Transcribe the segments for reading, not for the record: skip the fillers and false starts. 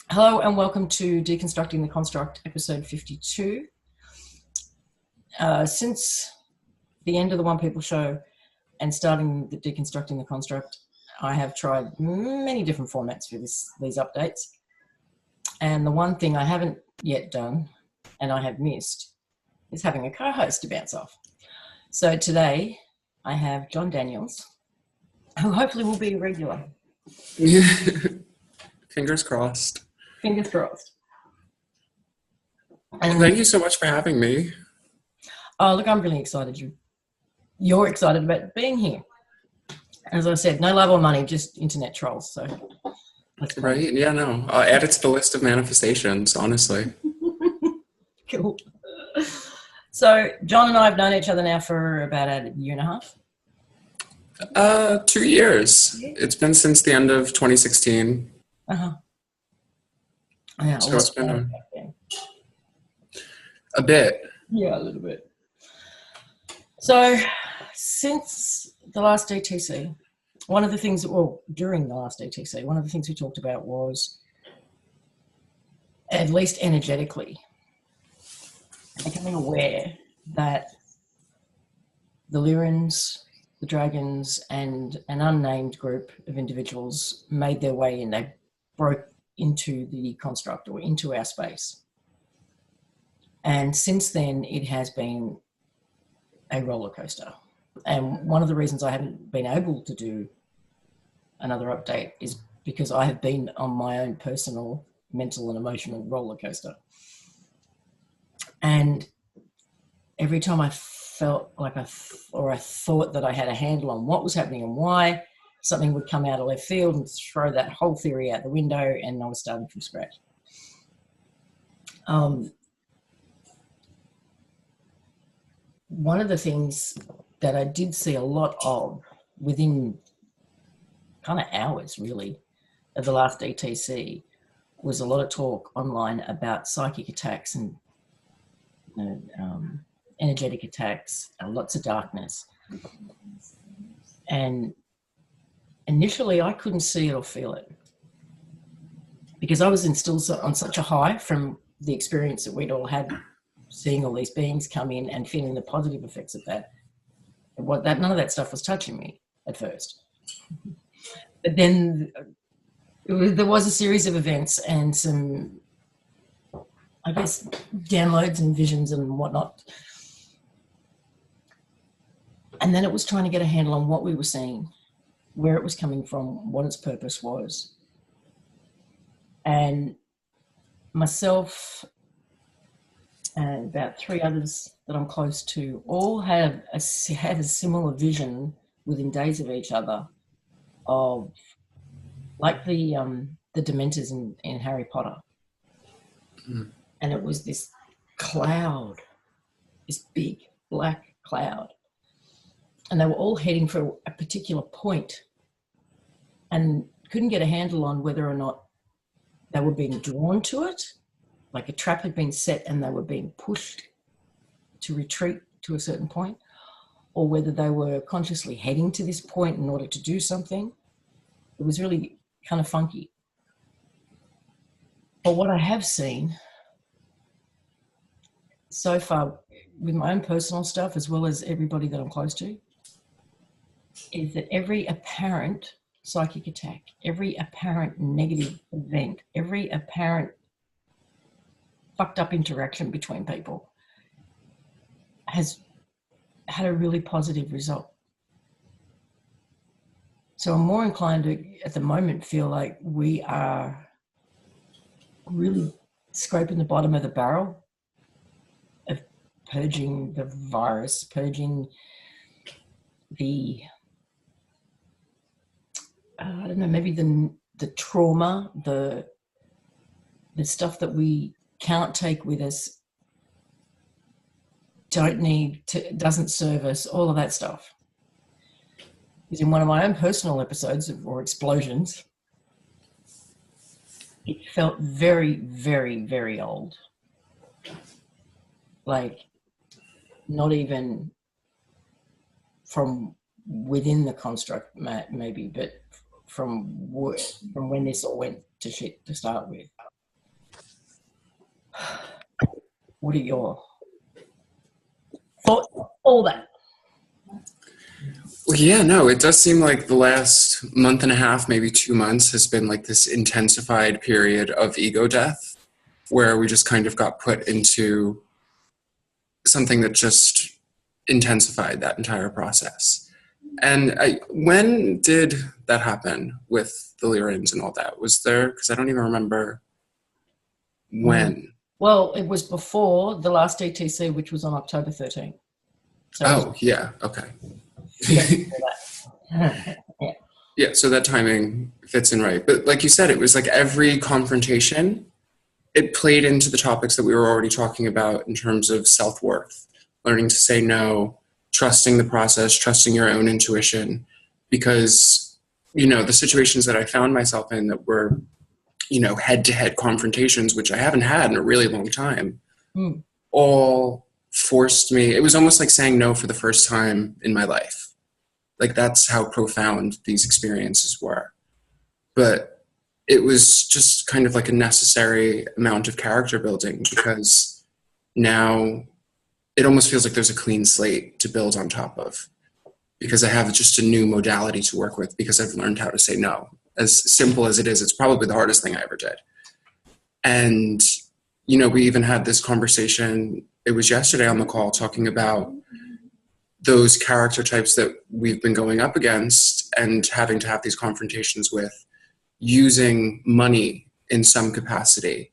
Hello and welcome to Deconstructing the Construct, episode 52. Since the end of the One People show and starting the Deconstructing the Construct, I have tried many different formats for these updates. And the one thing I haven't yet done, and I have missed, is having a co-host to bounce off. So today I have John Daniels, who hopefully will be a regular. Fingers crossed. Fingers crossed. Well, thank you so much for having me. Oh, look, I'm really excited. You're excited about being here. As I said, no love or money, just internet trolls. So that's right? Yeah, no. I'll add it to the list of manifestations, honestly. Cool. So John and I have known each other now for about a year and a half. 2 years. It's been since the end of 2016. Uh-huh. Yeah, so it's been a bit. Yeah, a little bit. So since the last DTC, during the last DTC, one of the things we talked about was, at least energetically, becoming aware that the Lyrans, the Dragons, and an unnamed group of individuals made their way in. They broke into the construct or into our space. And since then, it has been a roller coaster. And one of the reasons I haven't been able to do another update is because I have been on my own personal mental and emotional roller coaster. And every time I felt like I thought that I had a handle on what was happening and why, something would come out of left field and throw that whole theory out the window, and I was starting from scratch. One of the things that I did see a lot of within kind of hours, really, of the last DTC was a lot of talk online about psychic attacks and energetic attacks, lots of darkness. And initially, I couldn't see it or feel it because I was still on such a high from the experience that we'd all had, seeing all these beings come in and feeling the positive effects of that. None of that stuff was touching me at first. But then there was a series of events and some, I guess, downloads and visions and whatnot. And then it was trying to get a handle on what we were seeing, where it was coming from, what its purpose was. And myself and about 3 others that I'm close to all had a similar vision within days of each other of, like the Dementors in Harry Potter. Mm. And it was this cloud, this big black cloud. And they were all heading for a particular point and couldn't get a handle on whether or not they were being drawn to it, like a trap had been set and they were being pushed to retreat to a certain point, or whether they were consciously heading to this point in order to do something. It was really kind of funky. But what I have seen so far with my own personal stuff, as well as everybody that I'm close to, is that every apparent psychic attack, every apparent negative event, every apparent fucked up interaction between people has had a really positive result. So I'm more inclined to, at the moment, feel like we are really scraping the bottom of the barrel of purging the virus, purging the I don't know, maybe the trauma, the stuff that we can't take with us, doesn't serve us, all of that stuff. Because in one of my own personal episodes or explosions, it felt very, very, very old. Like not even from within the construct, maybe, but from when this all went to shit to start with. What are your thoughts on all that? Well, yeah, no, it does seem like the last month and a half, maybe 2 months, has been like this intensified period of ego death where we just kind of got put into something that just intensified that entire process. And when did that happen with the Lyrians and all that? Was there, because I don't even remember when. Well, it was before the last DTC, which was on October 13th. So oh, yeah, okay. yeah. Yeah, so that timing fits in right. But like you said, it was like every confrontation, it played into the topics that we were already talking about in terms of self-worth, learning to say no, trusting the process, trusting your own intuition. Because, the situations that I found myself in that were, head-to-head confrontations, which I haven't had in a really long time, all forced me. It was almost like saying no for the first time in my life. Like, that's how profound these experiences were. But it was just kind of like a necessary amount of character building, because now it almost feels like there's a clean slate to build on top of, because I have just a new modality to work with, because I've learned how to say no. As simple as it is, it's probably the hardest thing I ever did. And, we even had this conversation, it was yesterday on the call, talking about those character types that we've been going up against and having to have these confrontations with, using money in some capacity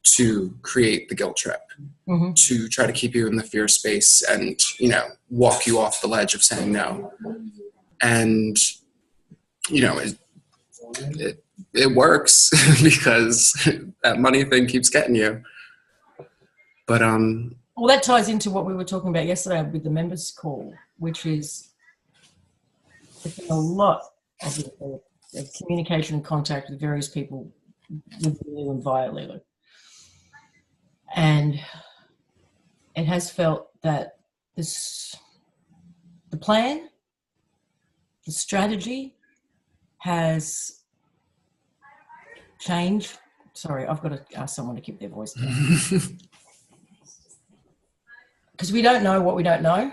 to create the guilt trip, to try to keep you in the fear space and, walk you off the ledge of saying no. And, it works because that money thing keeps getting you. But, well, that ties into what we were talking about yesterday with the members call, which is there's been a lot of communication and contact with various people with Lulu and via Lulu. And it has felt that the plan, the strategy has changed. Sorry, I've got to ask someone to keep their voice down. Because we don't know what we don't know.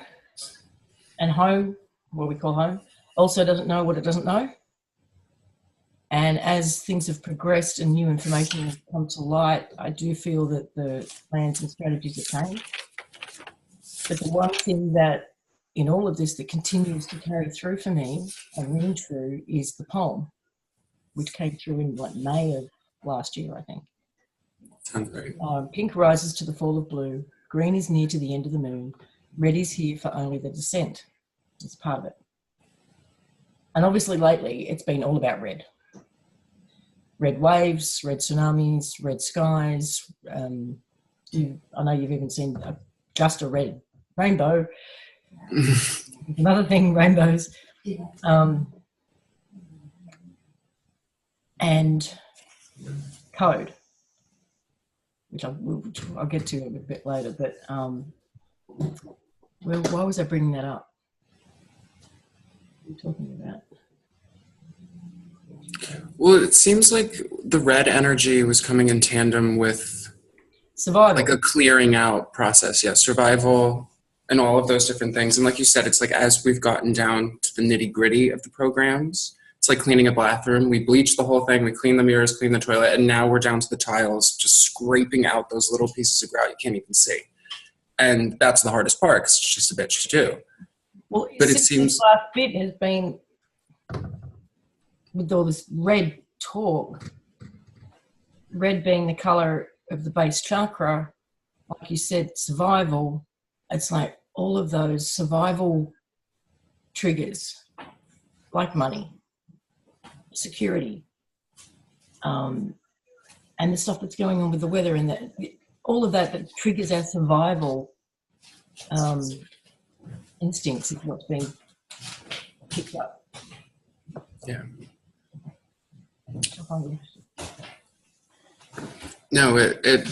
And home, what we call home, also doesn't know what it doesn't know. And as things have progressed and new information has come to light, I do feel that the plans and strategies have changed. But the one thing that in all of this that continues to carry through for me and ring true is the poem, which came through in May of last year, I think. Sounds great. Pink rises to the fall of blue. Green is near to the end of the moon. Red is here for only the descent. It's part of it. And obviously lately it's been all about red. Red waves, red tsunamis, red skies. I know you've even seen just a red rainbow. Another thing, rainbows. And code, which I'll get to a bit later. But why was I bringing that up? What are you talking about? Well, it seems like the red energy was coming in tandem with Survival. like a clearing out process. Yeah, survival and all of those different things. And like you said, it's like as we've gotten down to the nitty gritty of the programs, it's like cleaning a bathroom. We bleach the whole thing, we clean the mirrors, clean the toilet, and now we're down to the tiles, just scraping out those little pieces of grout you can't even see. And that's the hardest part, because it's just a bitch to do. Well, but it seems this last bit has been with all this red talk, red being the color of the base chakra, like you said, survival. It's like all of those survival triggers, like money, security, and the stuff that's going on with the weather, and all of that triggers our survival instincts is what's being picked up. Yeah. No, it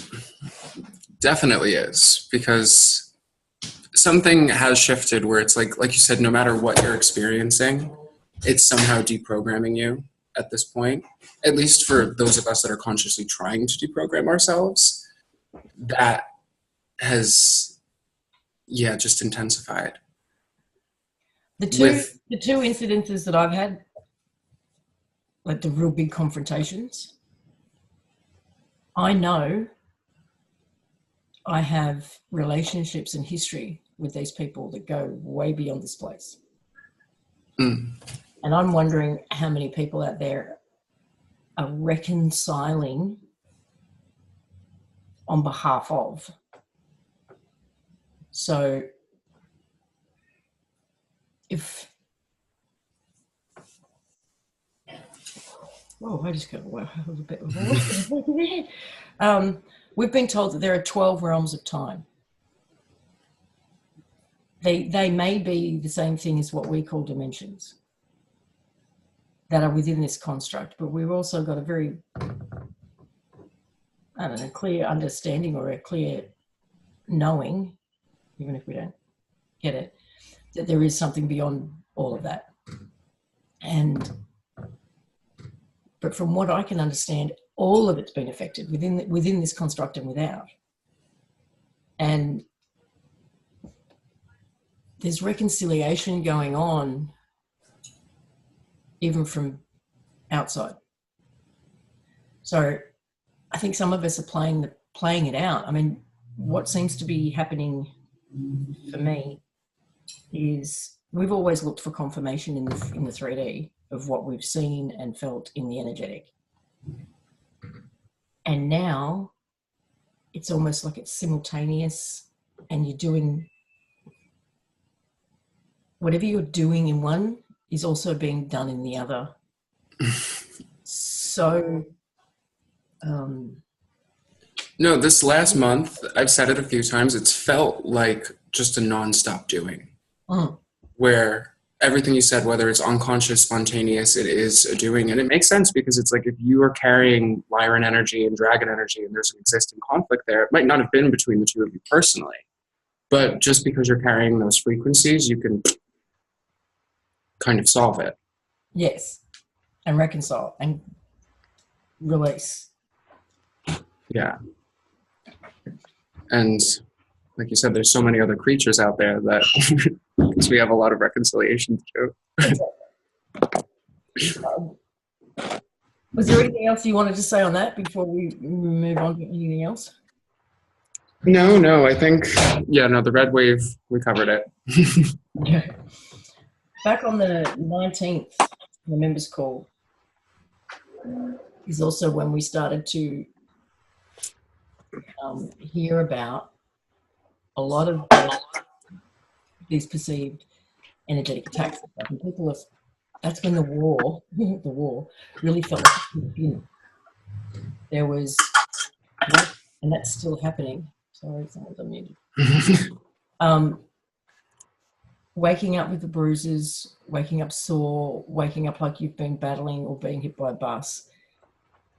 definitely is, because something has shifted where it's like you said, no matter what you're experiencing, it's somehow deprogramming you at this point, at least for those of us that are consciously trying to deprogram ourselves. That has, yeah, just intensified. The two incidences that I've had, like the real big confrontations, I know I have relationships and history with these people that go way beyond this place. Mm. And I'm wondering how many people out there are reconciling on behalf of. So if, I just got a bit of we've been told that there are 12 realms of time. They may be the same thing as what we call dimensions that are within this construct, but we've also got a very, I don't know, clear understanding or a clear knowing, even if we don't get it, that there is something beyond all of that. But from what I can understand, all of it's been affected within this construct and without. And there's reconciliation going on even from outside. So I think some of us are playing it out. I mean, what seems to be happening for me is we've always looked for confirmation in the 3D of what we've seen and felt in the energetic. And now it's almost like it's simultaneous, and you're doing whatever you're doing in one is also being done in the other. So no, this last month, I've said it a few times, it's felt like just a nonstop doing. Where everything you said, whether it's unconscious, spontaneous, it is a doing. And it makes sense, because it's like if you are carrying Lyran energy and dragon energy and there's an existing conflict there, it might not have been between the two of you personally, but just because you're carrying those frequencies, you can kind of solve it. Yes, and reconcile and release. Yeah. And like you said, there's so many other creatures out there that because we have a lot of reconciliation to do. Was there anything else you wanted to say on that before we move on to anything else? No, I think, the red wave, we covered it. Yeah. Back on the 19th, the members call is also when we started to hear about a lot of these perceived energetic attacks. And people have, that's when the war really felt like it in. There was, and that's still happening. Sorry, someone's unmuted. Waking up with the bruises, waking up sore, waking up like you've been battling or being hit by a bus.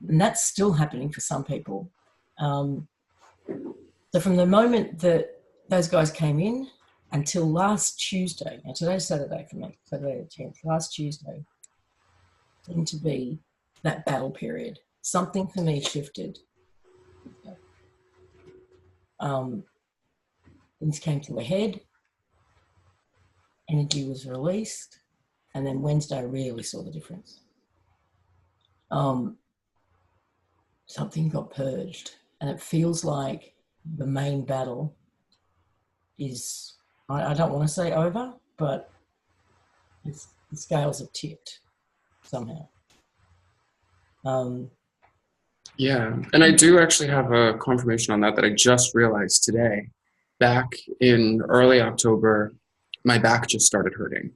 And that's still happening for some people. So from the moment that those guys came in until last Tuesday, now today's Saturday for me, Saturday the 10th, last Tuesday, seemed to be that battle period. Something for me shifted. Things came to a head. Energy was released, and then Wednesday I really saw the difference. Something got purged, and it feels like the main battle is, I don't want to say over, but the scales have tipped somehow. Yeah, and I do actually have a confirmation on that I just realized today. Back in early October, my back just started hurting.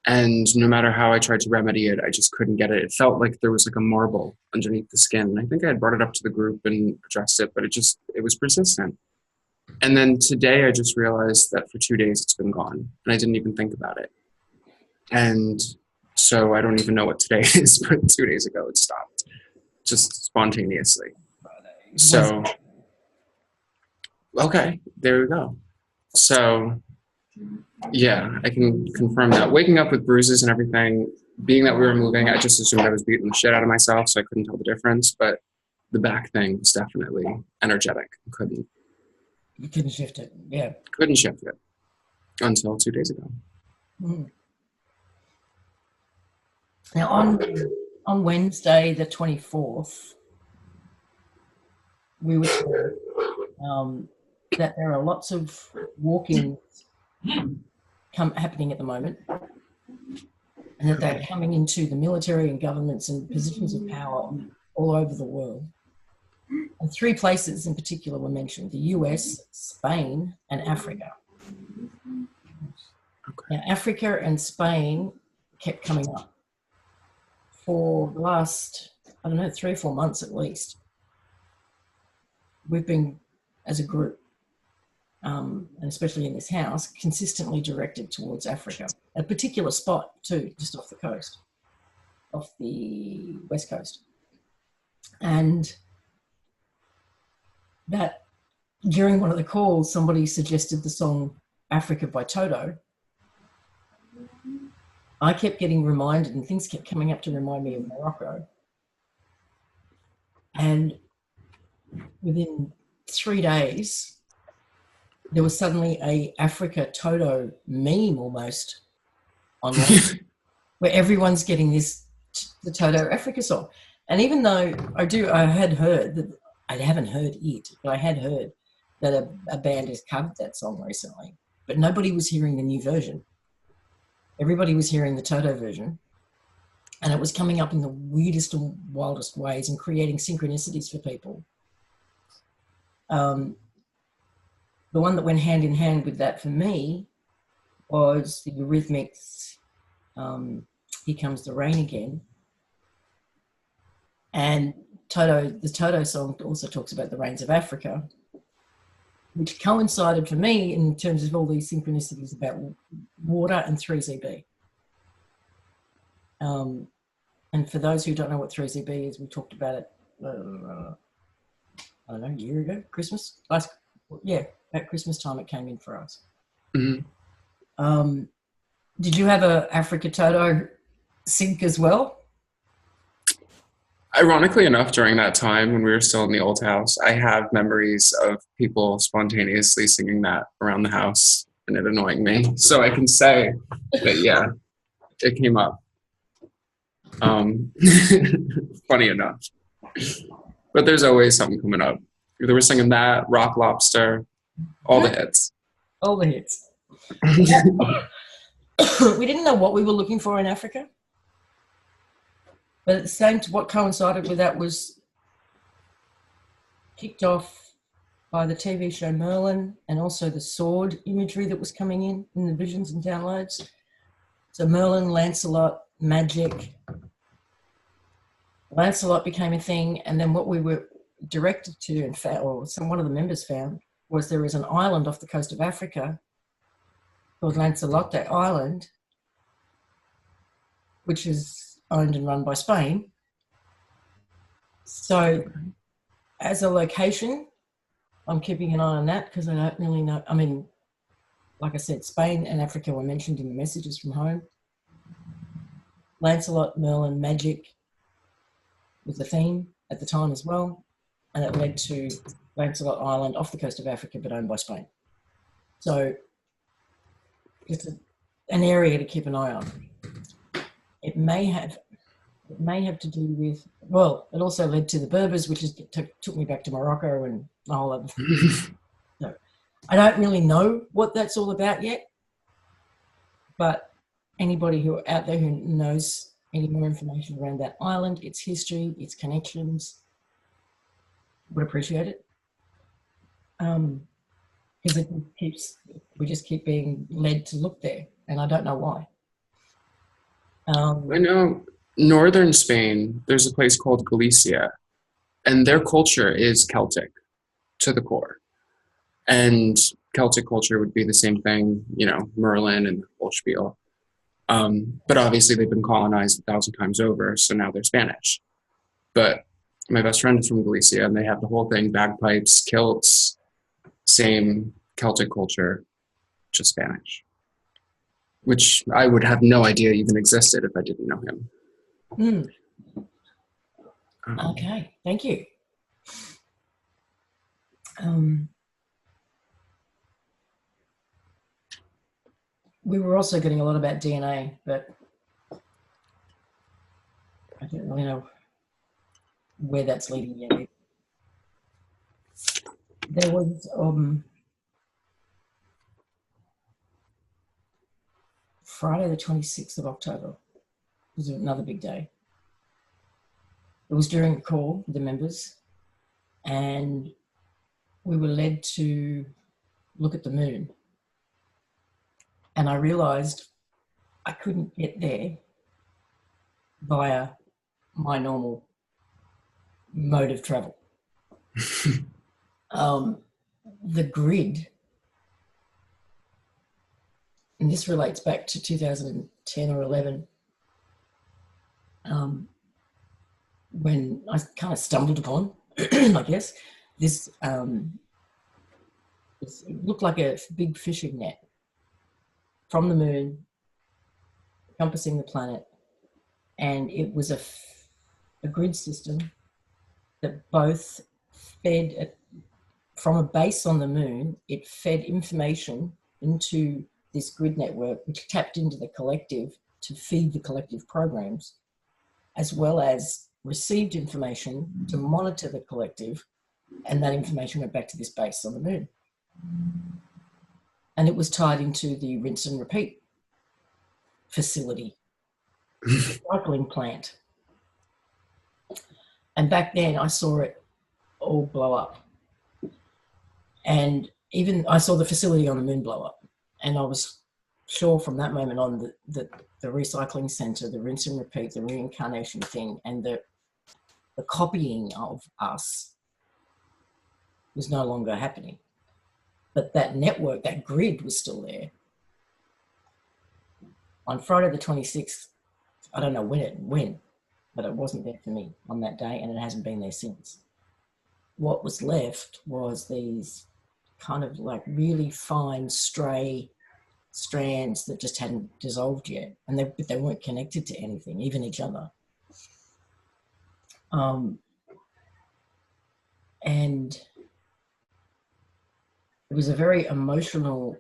And no matter how I tried to remedy it, I just couldn't get it. It felt like there was like a marble underneath the skin. And I think I had brought it up to the group and addressed it, but it was persistent. And then today I just realized that for 2 days it's been gone, and I didn't even think about it. And so I don't even know what today is, but 2 days ago it stopped, just spontaneously. So, okay, there we go. So, yeah, I can confirm that. Waking up with bruises and everything, being that we were moving, I just assumed I was beating the shit out of myself, so I couldn't tell the difference. But the back thing was definitely energetic. I couldn't. You couldn't shift it. Yeah. Couldn't shift it until 2 days ago. Mm. Now, on Wednesday, the 24th, we were told that there are lots of walk-ins happening at the moment, and that they're coming into the military and governments and positions of power all over the world. And 3 places in particular were mentioned: the US, Spain, and Africa. Now, Africa and Spain kept coming up for the last, 3 or 4 months at least. We've been, as a group, and especially in this house, consistently directed towards Africa. A particular spot too, just off the coast, off the west coast. And that during one of the calls, somebody suggested the song Africa by Toto. I kept getting reminded, and things kept coming up to remind me of Morocco. And within 3 days, there was suddenly a Africa Toto meme almost online where everyone's getting the Toto Africa song. And even though I had heard that, I haven't heard it, but I had heard that a band has covered that song recently, but nobody was hearing the new version. Everybody was hearing the Toto version, and it was coming up in the weirdest and wildest ways and creating synchronicities for people. The one that went hand in hand with that for me was the Eurythmics, Here Comes the Rain Again. And the Toto song also talks about the rains of Africa, which coincided for me in terms of all these synchronicities about water and 3ZB. And for those who don't know what 3ZB is, we talked about it, I don't know, a year ago, Christmas? At Christmas time it came in for us. Mm-hmm. Did you have a Africa Toto sync as well? Ironically enough, during that time when we were still in the old house, I have memories of people spontaneously singing that around the house and it annoying me. So I can say that, yeah, it came up. Funny enough. But there's always something coming up. They were singing that, Rock Lobster, all the hits. All the hits. We didn't know what we were looking for in Africa. But at the same time, what coincided with that was kicked off by the TV show Merlin, and also the sword imagery that was coming in the visions and downloads. So Merlin, Lancelot, magic. Lancelot became a thing, and then what we were directed to, in fact, or one of the members found, was there is an island off the coast of Africa called Lanzarote Island, which is owned and run by Spain. So as a location, I'm keeping an eye on that because I don't really know. I mean, like I said, Spain and Africa were mentioned in the messages from home. Lancelot, Merlin, magic was the theme at the time as well, and it led to Lancelot Island off the coast of Africa but owned by Spain. So it's an area to keep an eye on. It may have to do with, well, it also led to the Berbers, which took me back to Morocco and a whole other thing. So I don't really know what that's all about yet, but anybody who out there who knows any more information around that island, its history, its connections, would appreciate it. Because we just keep being led to look there, and I don't know why. I know northern Spain, there's a place called Galicia, and their culture is Celtic to the core. And Celtic culture would be the same thing, Merlin and the whole spiel. But obviously they've been colonized 1,000 times over, so now they're Spanish. But my best friend is from Galicia, and they have the whole thing, bagpipes, kilts, same Celtic culture, just Spanish, which I would have no idea even existed if I didn't know him. Okay, thank you. we were also getting a lot about DNA, but I don't really know where that's leading yet. There was Friday the 26th of October. It was another big day. It was during the call with the members, and we were led to look at the moon. And I realised I couldn't get there via my normal mode of travel. The grid, and this relates back to 2010 or 11, when I kind of stumbled upon, I guess, this, it looked like a big fishing net from the moon, encompassing the planet, and it was a grid system that both fed from a base on the moon. It fed information into this grid network, which tapped into the collective to feed the collective programs, as well as received information to monitor the collective, and that information went back to this base on the moon. And it was tied into the rinse and repeat facility, recycling plant. And back then I saw it all blow up. And even I saw the facility on the moon blow up. And I was sure from that moment on that the recycling centre, the rinse and repeat, the reincarnation thing, and the copying of us was no longer happening. But that network, that grid was still there. On Friday the 26th, I don't know when, but it wasn't there for me on that day, and it hasn't been there since. What was left was these kind of like really fine stray strands that just hadn't dissolved yet, and they weren't connected to anything, even each other. And it was a very emotional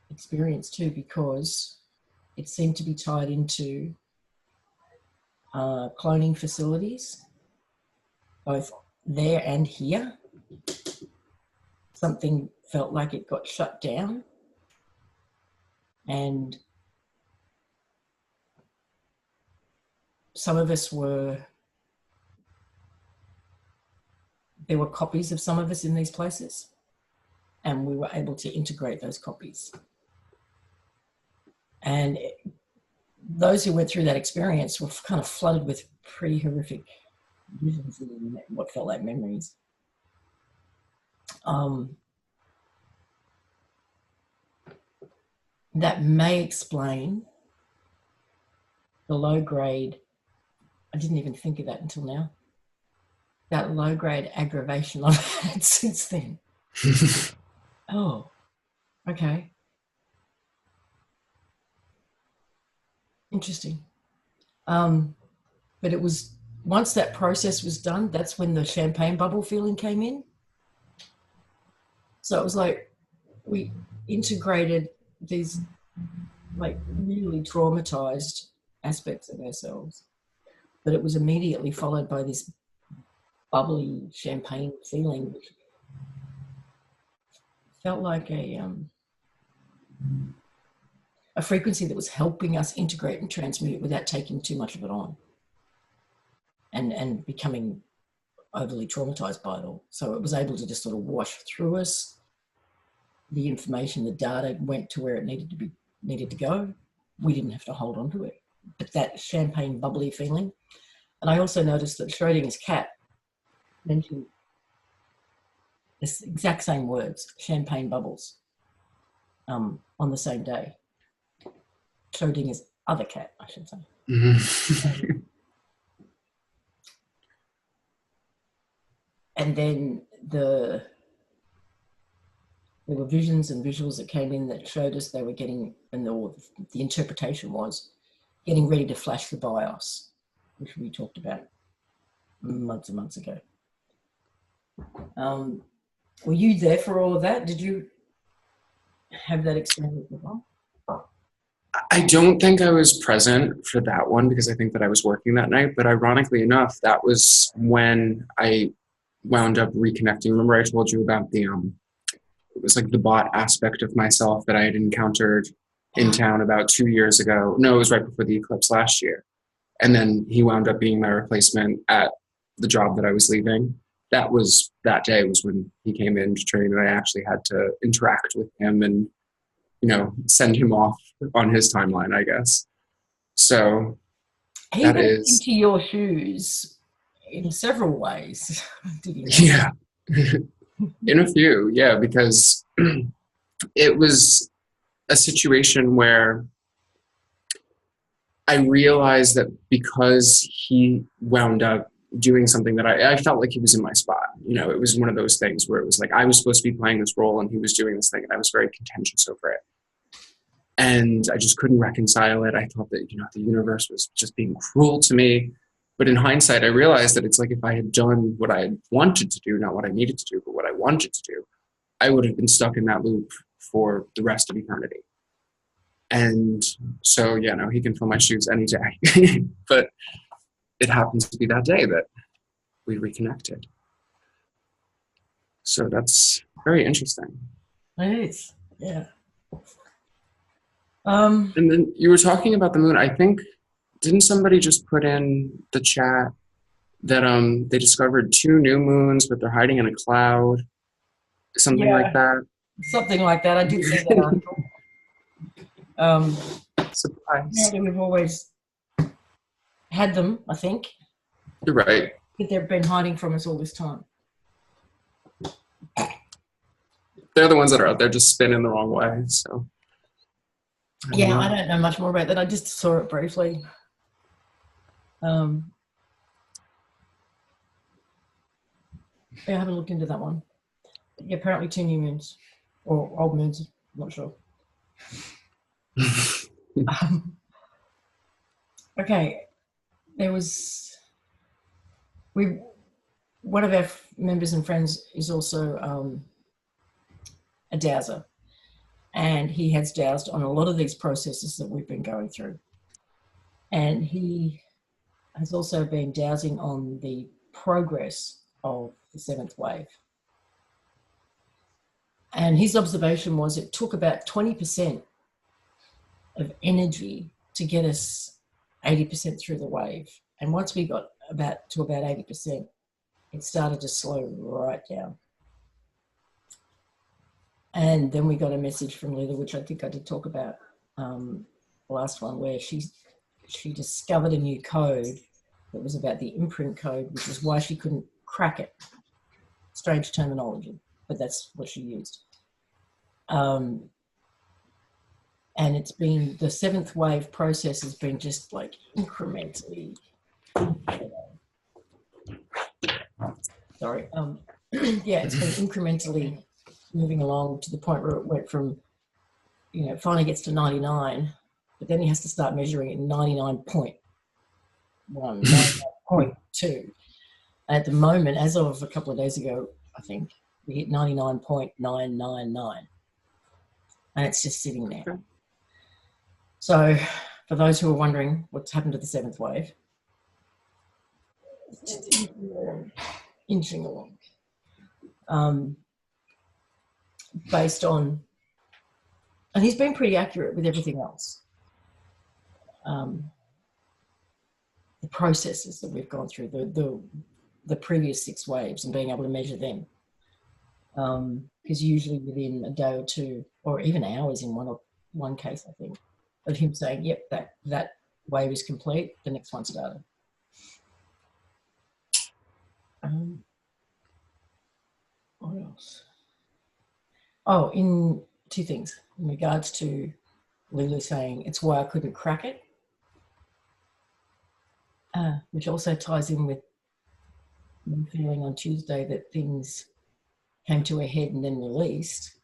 experience too, because it seemed to be tied into cloning facilities, both there and here. Something felt like it got shut down, and some of us there were copies of some of us in these places, and we were able to integrate those copies. And those who went through that experience were kind of flooded with pretty horrific visions and what felt like memories. That may explain the low grade, I didn't even think of that until now, that low grade aggravation I've had since then. Oh, okay. Interesting. But it was, once that process was done, that's when the champagne bubble feeling came in. So it was like we integrated these like really traumatized aspects of ourselves, but it was immediately followed by this bubbly champagne feeling, which felt like a frequency that was helping us integrate and transmute without taking too much of it on and becoming overly traumatized by it all. So it was able to just sort of wash through us. The information, the data went to where it needed to go. We didn't have to hold on to it. But that champagne bubbly feeling. And I also noticed that Schrodinger's cat mentioned the exact same words, champagne bubbles, on the same day. Schrodinger's other cat, I should say. Mm-hmm. And then there were visions and visuals that came in that showed us they were getting, and the interpretation was getting ready to flash the BIOS, which we talked about months and months ago. Were you there for all of that? Did you have that experience with them? I don't think I was present for that one because I think that I was working that night. But ironically enough, that was when I wound up reconnecting. Remember, I told you about it was like the bot aspect of myself that I had encountered in town about 2 years ago. No, it was right before the eclipse last year. And then he wound up being my replacement at the job that I was leaving. That day was when he came in to train, and I actually had to interact with him and, send him off on his timeline, I guess. So He that went is, into your shoes in several ways. Did he not? yeah, in a few, yeah, because it was a situation where I realized that because he wound up doing something that I felt like he was in my spot. It was one of those things where it was like I was supposed to be playing this role and he was doing this thing, and I was very contentious over it. And I just couldn't reconcile it. I thought that, the universe was just being cruel to me. But in hindsight, I realized that it's like if I had done what I wanted to do, not what I needed to do, but what I wanted to do, I would have been stuck in that loop for the rest of eternity. And so, he can fill my shoes any day. But it happens to be that day that we reconnected. So that's very interesting. It is, yeah. And then you were talking about the moon. I think, didn't somebody just put in the chat that they discovered 2 new moons, but they're hiding in a cloud? Something like that. Something like that. I did see that article. Surprise. Apparently we've always had them, I think. You're right. But they've been hiding from us all this time. They're the ones that are out there just spinning the wrong way. So. I don't know much more about that. I just saw it briefly. I haven't looked into that one. Yeah, apparently 2 new moons, or old moons, I'm not sure. Okay, one of our members and friends is also a dowser, and he has dowsed on a lot of these processes that we've been going through. And he has also been dowsing on the progress of the 7th wave. And his observation was it took about 20% of energy to get us 80% through the wave. And once we got to about 80%, it started to slow right down. And then we got a message from Lila, which I think I did talk about the last one, where she discovered a new code that was about the imprint code, which is why she couldn't crack it. Strange terminology, but that's what she used. And it's been, the 7th wave process has been just like incrementally, sorry, yeah, it's been incrementally moving along to the point where it went from, it finally gets to 99, but then he has to start measuring it 99.1, 99.2. At the moment, as of a couple of days ago, I think, we hit 99.999. And it's just sitting there. Okay. So for those who are wondering what's happened to the 7th wave, it's just inching along. Based on, and he's been pretty accurate with everything else. The processes that we've gone through, the previous 6 waves, and being able to measure them. Because usually within a day or 2, or even hours in one case, I think, of him saying, yep, that wave is complete, the next one started. What else? Oh, in 2 things. In regards to Lulu saying, it's why I couldn't crack it, which also ties in with me feeling on Tuesday that things came to a head and then released.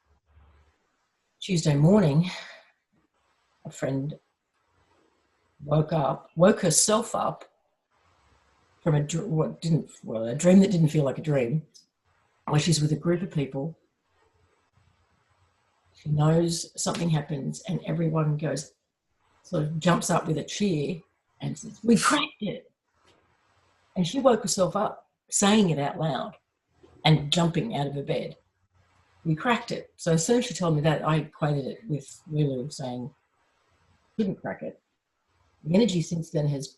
Tuesday morning, a friend woke herself up from a dream that didn't feel like a dream, where she's with a group of people. She knows something happens and everyone goes, sort of jumps up with a cheer and says, "We cracked it." And she woke herself up saying it out loud and jumping out of her bed. We cracked it. So as soon as she told me that, I equated it with Lulu saying, "Didn't crack it." The energy since then has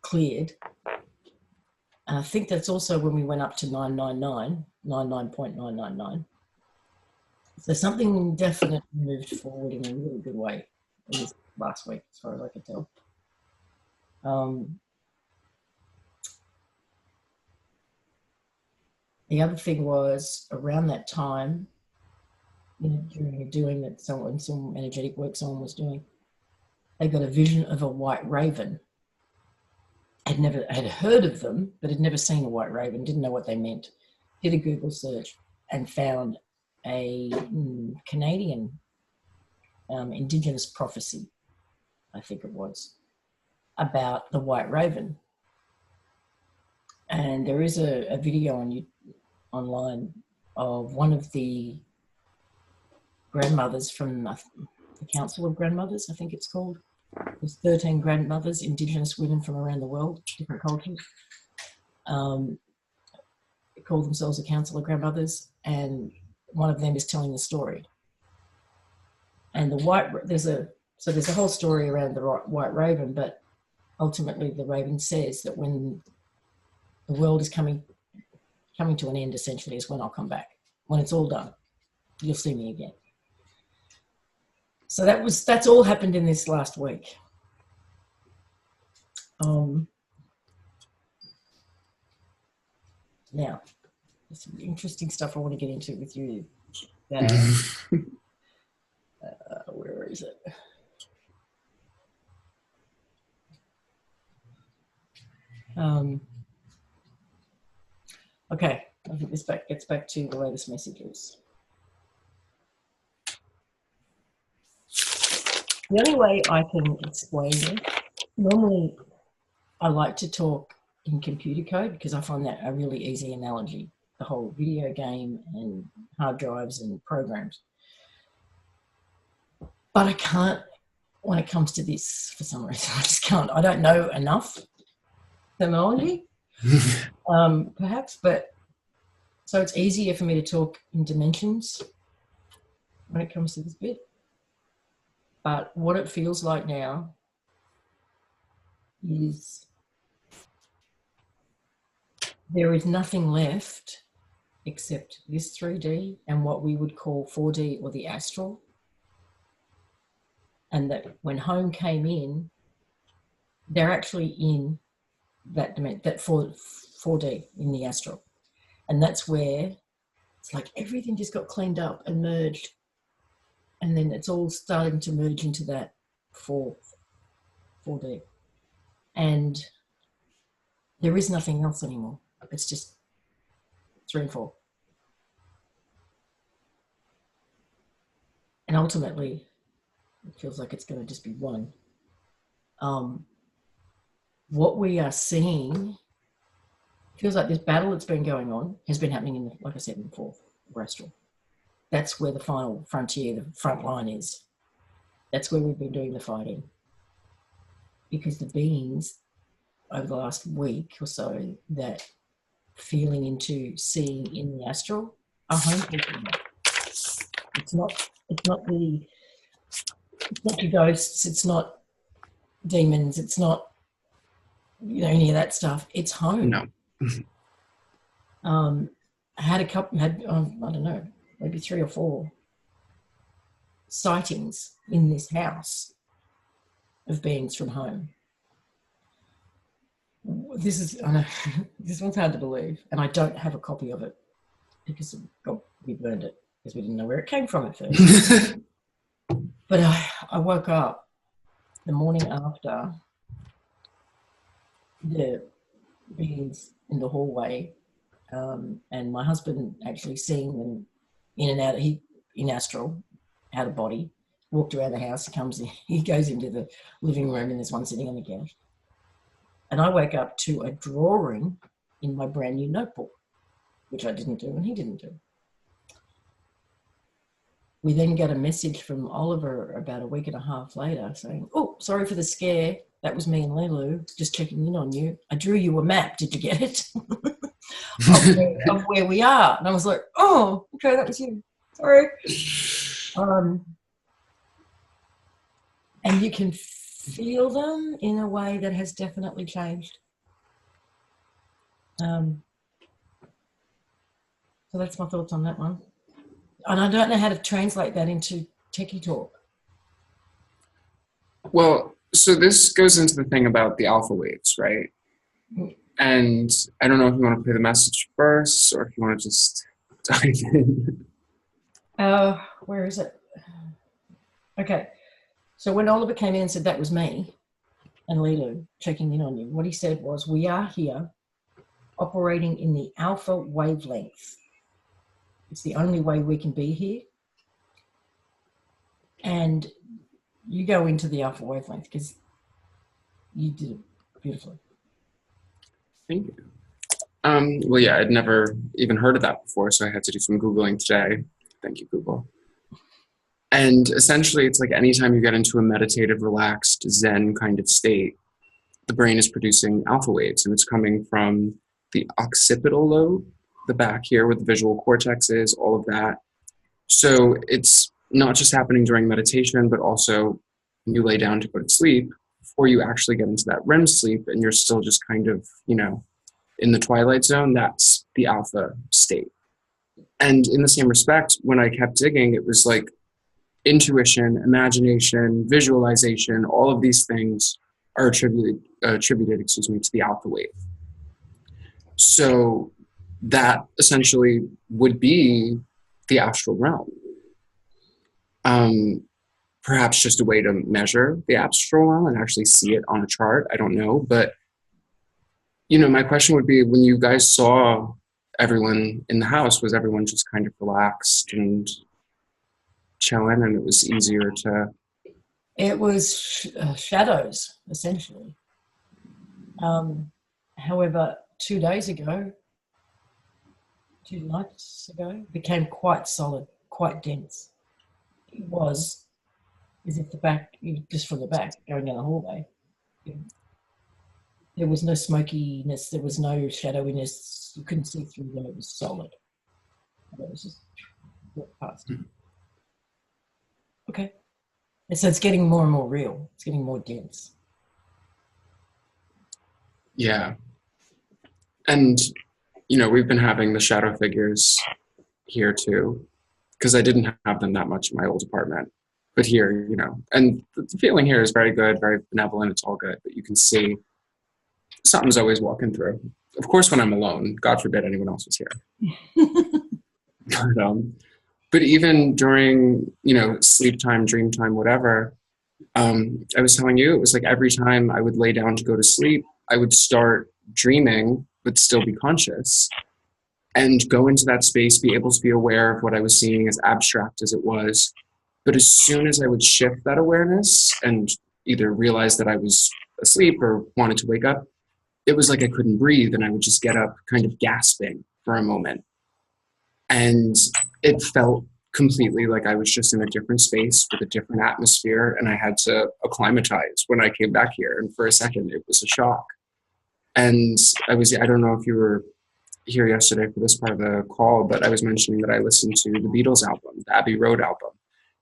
cleared. And I think that's also when we went up to 999, 99.999. So something definitely moved forward in a really good way in this last week, as far as I could tell. The other thing was around that time, during a doing that some energetic work someone was doing, they got a vision of a white raven. Had heard of them, but had never seen a white raven, didn't know what they meant. Did a Google search and found a Canadian Indigenous prophecy, I think it was, about the white raven. And there is a video online of one of the grandmothers from the Council of Grandmothers, I think it's called. There's 13 grandmothers, Indigenous women from around the world, different cultures. They call themselves a Council of Grandmothers, and one of them is telling the story. And there's a whole story around the white raven, but ultimately the raven says that when the world is coming to an end, essentially, is when I'll come back. When it's all done, you'll see me again. So that's all happened in this last week. Now, there's some interesting stuff I want to get into with you. Where is it? Okay, I think this gets back to the latest messages. The only way I can explain it, normally I like to talk in computer code because I find that a really easy analogy, the whole video game and hard drives and programs. But I can't when it comes to this for some reason. I just can't. I don't know enough terminology, perhaps, but so it's easier for me to talk in dimensions when it comes to this bit. But what it feels like now is there is nothing left except this 3D and what we would call 4D or the astral. And that when home came in, they're actually in that dimension, that 4D in the astral. And that's where it's like everything just got cleaned up and merged. And then it's all starting to merge into that 4D. And there is nothing else anymore. It's just 3 and 4. And ultimately, it feels like it's going to just be one. What we are seeing feels like this battle that's been going on has been happening in, like I said, in the 4th astral. That's where the final frontier, the front line is. That's where we've been doing the fighting. Because the beings over the last week or so that feeling into seeing in the astral are home people. It's not your ghosts, it's not demons, it's not any of that stuff. It's home. No. I had I don't know, maybe 3 or 4 sightings in this house of beings from home. I know, this one's hard to believe, and I don't have a copy of it because we burned it because we didn't know where it came from at first. But I woke up the morning after the beings in the hallway, and my husband actually seeing them in and out. In astral, out of body, walked around the house. He goes into the living room, and there's one sitting on the couch. And I wake up to a drawing in my brand new notebook, which I didn't do and he didn't do. We then get a message from Oliver about a week and a half later saying, "Oh, sorry for the scare. That was me and Lulu, just checking in on you. I drew you a map. Did you get it?" of where we are. And I was like, "Oh, okay, that was you. Sorry." And you can feel them in a way that has definitely changed. So that's my thoughts on that one. And I don't know how to translate that into techie talk. Well, so this goes into the thing about the alpha waves, right? And I don't know if you want to play the message first or if you want to just dive in. Where is it? Okay. So when Oliver came in and said, "That was me and Lilo checking in on you," what he said was, "We are here operating in the alpha wavelength. It's the only way we can be here. And you go into the alpha wavelength because you did it beautifully." Thank you. Well, yeah, I'd never even heard of that before, so I had to do some Googling today. Thank you, Google. And essentially, it's like anytime you get into a meditative, relaxed, Zen kind of state, the brain is producing alpha waves, and it's coming from the occipital lobe, the back here where the visual cortex is, all of that. So it's not just happening during meditation, but also when you lay down to go to sleep, before you actually get into that REM sleep and you're still just kind of, in the twilight zone, that's the alpha state. And in the same respect, when I kept digging, it was like intuition, imagination, visualization, all of these things are attributed to the alpha wave. So that essentially would be the astral realm. Perhaps just a way to measure the astral realm and actually see it on a chart. I don't know. But, my question would be, when you guys saw everyone in the house, was everyone just kind of relaxed and chilling and it was easier to... It was shadows, essentially. However, 2 days ago, 2 nights ago, it became quite solid, quite dense. It was as if the back, just from the back, going down the hallway, there was no smokiness, there was no shadowiness, you couldn't see through them, it was solid. It was just walk past. Okay. And so it's getting more and more real, it's getting more dense. Yeah. And, we've been having the shadow figures here too, because I didn't have them that much in my old apartment. But here, and the feeling here is very good, very benevolent, it's all good, but you can see something's always walking through. Of course, when I'm alone, God forbid anyone else was here. But even during, sleep time, dream time, whatever, I was telling you, it was like every time I would lay down to go to sleep, I would start dreaming, but still be conscious and go into that space, be able to be aware of what I was seeing, as abstract as it was. But as soon as I would shift that awareness and either realize that I was asleep or wanted to wake up, it was like I couldn't breathe and I would just get up kind of gasping for a moment. And it felt completely like I was just in a different space with a different atmosphere, and I had to acclimatize when I came back here. And for a second, it was a shock. And I don't know if you were here yesterday for this part of the call, but I was mentioning that I listened to the Beatles album, the Abbey Road album,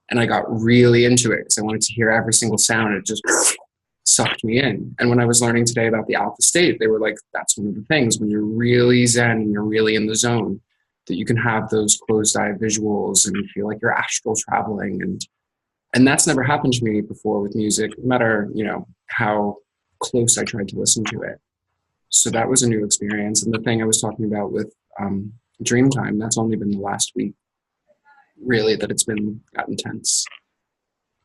and I got really into it because I wanted to hear every single sound. It just sucked me in. And when I was learning today about the alpha state, they were like, that's one of the things when you're really zen and you're really in the zone, that you can have those closed eye visuals and you feel like you're astral traveling. And that's never happened to me before with music, no matter, how close I tried to listen to it. So that was a new experience. And the thing I was talking about with Dreamtime, that's only been the last week, really, that it's been that intense.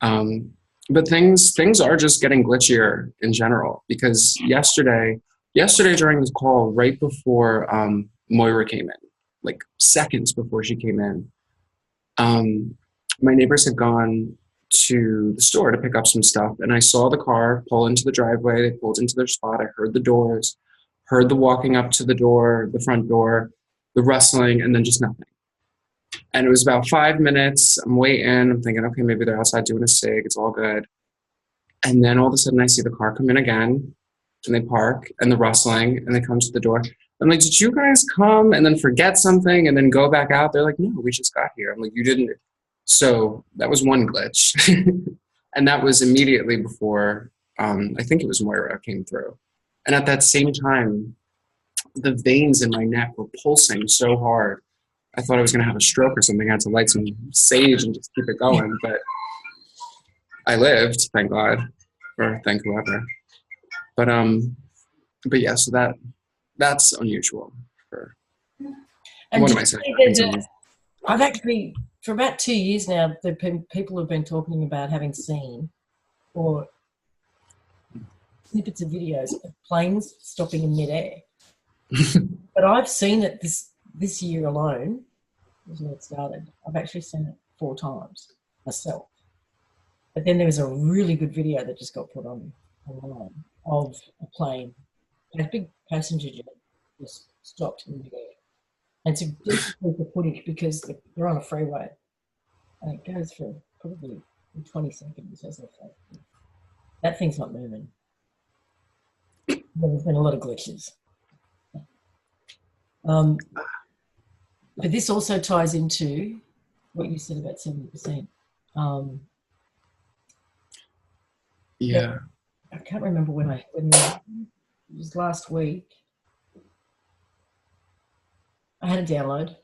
But things are just getting glitchier in general, because yesterday during this call, right before Moira came in, like seconds before she came in, my neighbors had gone to the store to pick up some stuff, and I saw the car pull into the driveway. They pulled into their spot. I heard the doors, heard the walking up to the door, the front door, the rustling, and then just nothing. And it was about 5 minutes. I'm waiting. I'm thinking, okay, maybe they're outside doing a cig. It's all good. And then all of a sudden I see the car come in again, and they park, and the rustling, and they come to the door. I'm like, did you guys come and then forget something and then go back out? They're like, no, we just got here. I'm like, you didn't. So that was one glitch. And that was immediately before, I think it was Moira came through. And at that same time, the veins in my neck were pulsing so hard. I thought I was going to have a stroke or something. I had to light some sage and just keep it going. But I lived, thank God, or thank whoever. But yeah, so that's unusual for And one of my sessions. I've actually, for about 2 years now, people have been talking about having seen or snippets of videos of planes stopping in midair. But I've seen it this year alone, was when it started. I've actually seen it 4 times myself. But then there was a really good video that just got put online of a plane, a big passenger jet, just stopped in midair. And it's a good piece of footage because they're on a freeway and it goes for probably 20 seconds as they fly. That thing's not moving. There's been a lot of glitches. But this also ties into what you said about 70%. Yeah. I can't remember when it was last week. I had a download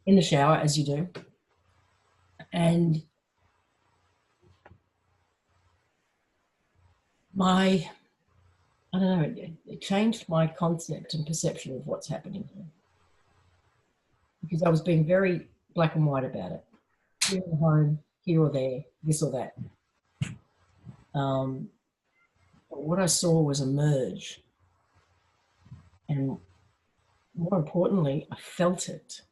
in the shower, as you do. And I don't know, it changed my concept and perception of what's happening here. Because I was being very black and white about it. Here at home, here or there, this or that. But what I saw was a merge. And more importantly, I felt it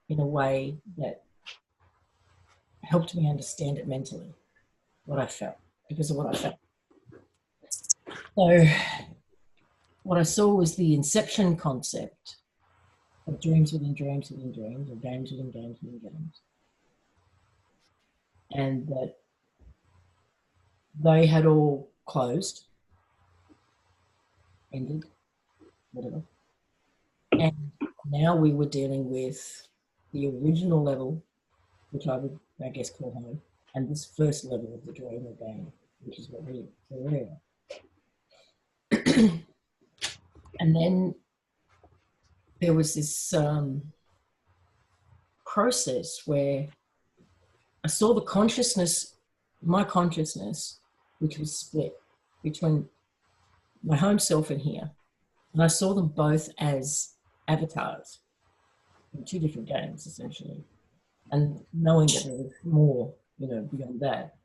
in a way that helped me understand it mentally, what I felt, because of what I felt. So what I saw was the inception concept of dreams within dreams within dreams, or games within games within games. And that they had all closed, ended, whatever. And now we were dealing with the original level, which I would, I guess, call home, and this first level of the dream or game, which is what we're in. And then there was this process where I saw the consciousness, my consciousness, which was split between my home self and here. And I saw them both as avatars in 2 different games, essentially. And knowing that there was more, beyond that.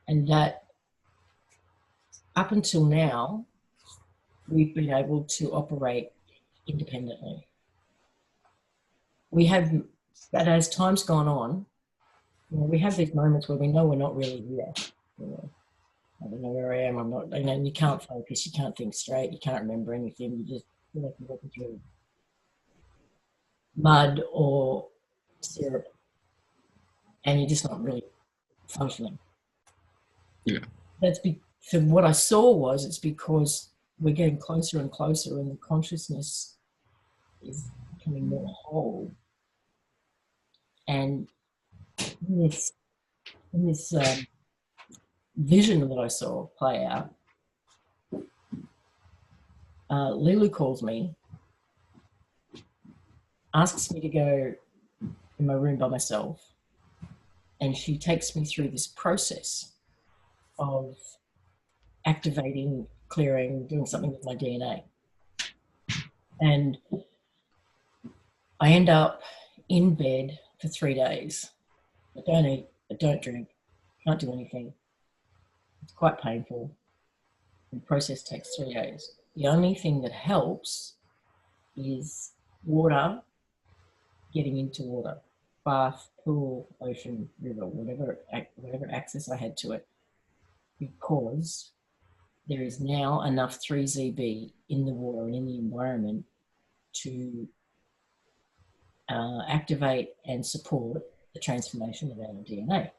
And that up until now, we've been able to operate independently. We have, but as time's gone on, we have these moments where we know we're not really here. I don't know where I am. I'm not. You can't focus. You can't think straight. You can't remember anything. You just feel like you're walking through mud or syrup, and you're just not really functioning. Yeah. So what I saw was it's because we're getting closer and closer, and the consciousness is becoming more whole. And in this vision that I saw play out, Lulu calls me, asks me to go in my room by myself, and she takes me through this process of activating, clearing, doing something with my DNA. And I end up in bed for 3 days. I don't eat, I don't drink, can't do anything. It's quite painful. The process takes 3 days. The only thing that helps is water, getting into water, bath, pool, ocean, river, whatever access I had to it, because there is now enough 3ZB in the water and in the environment to activate and support the transformation of our DNA.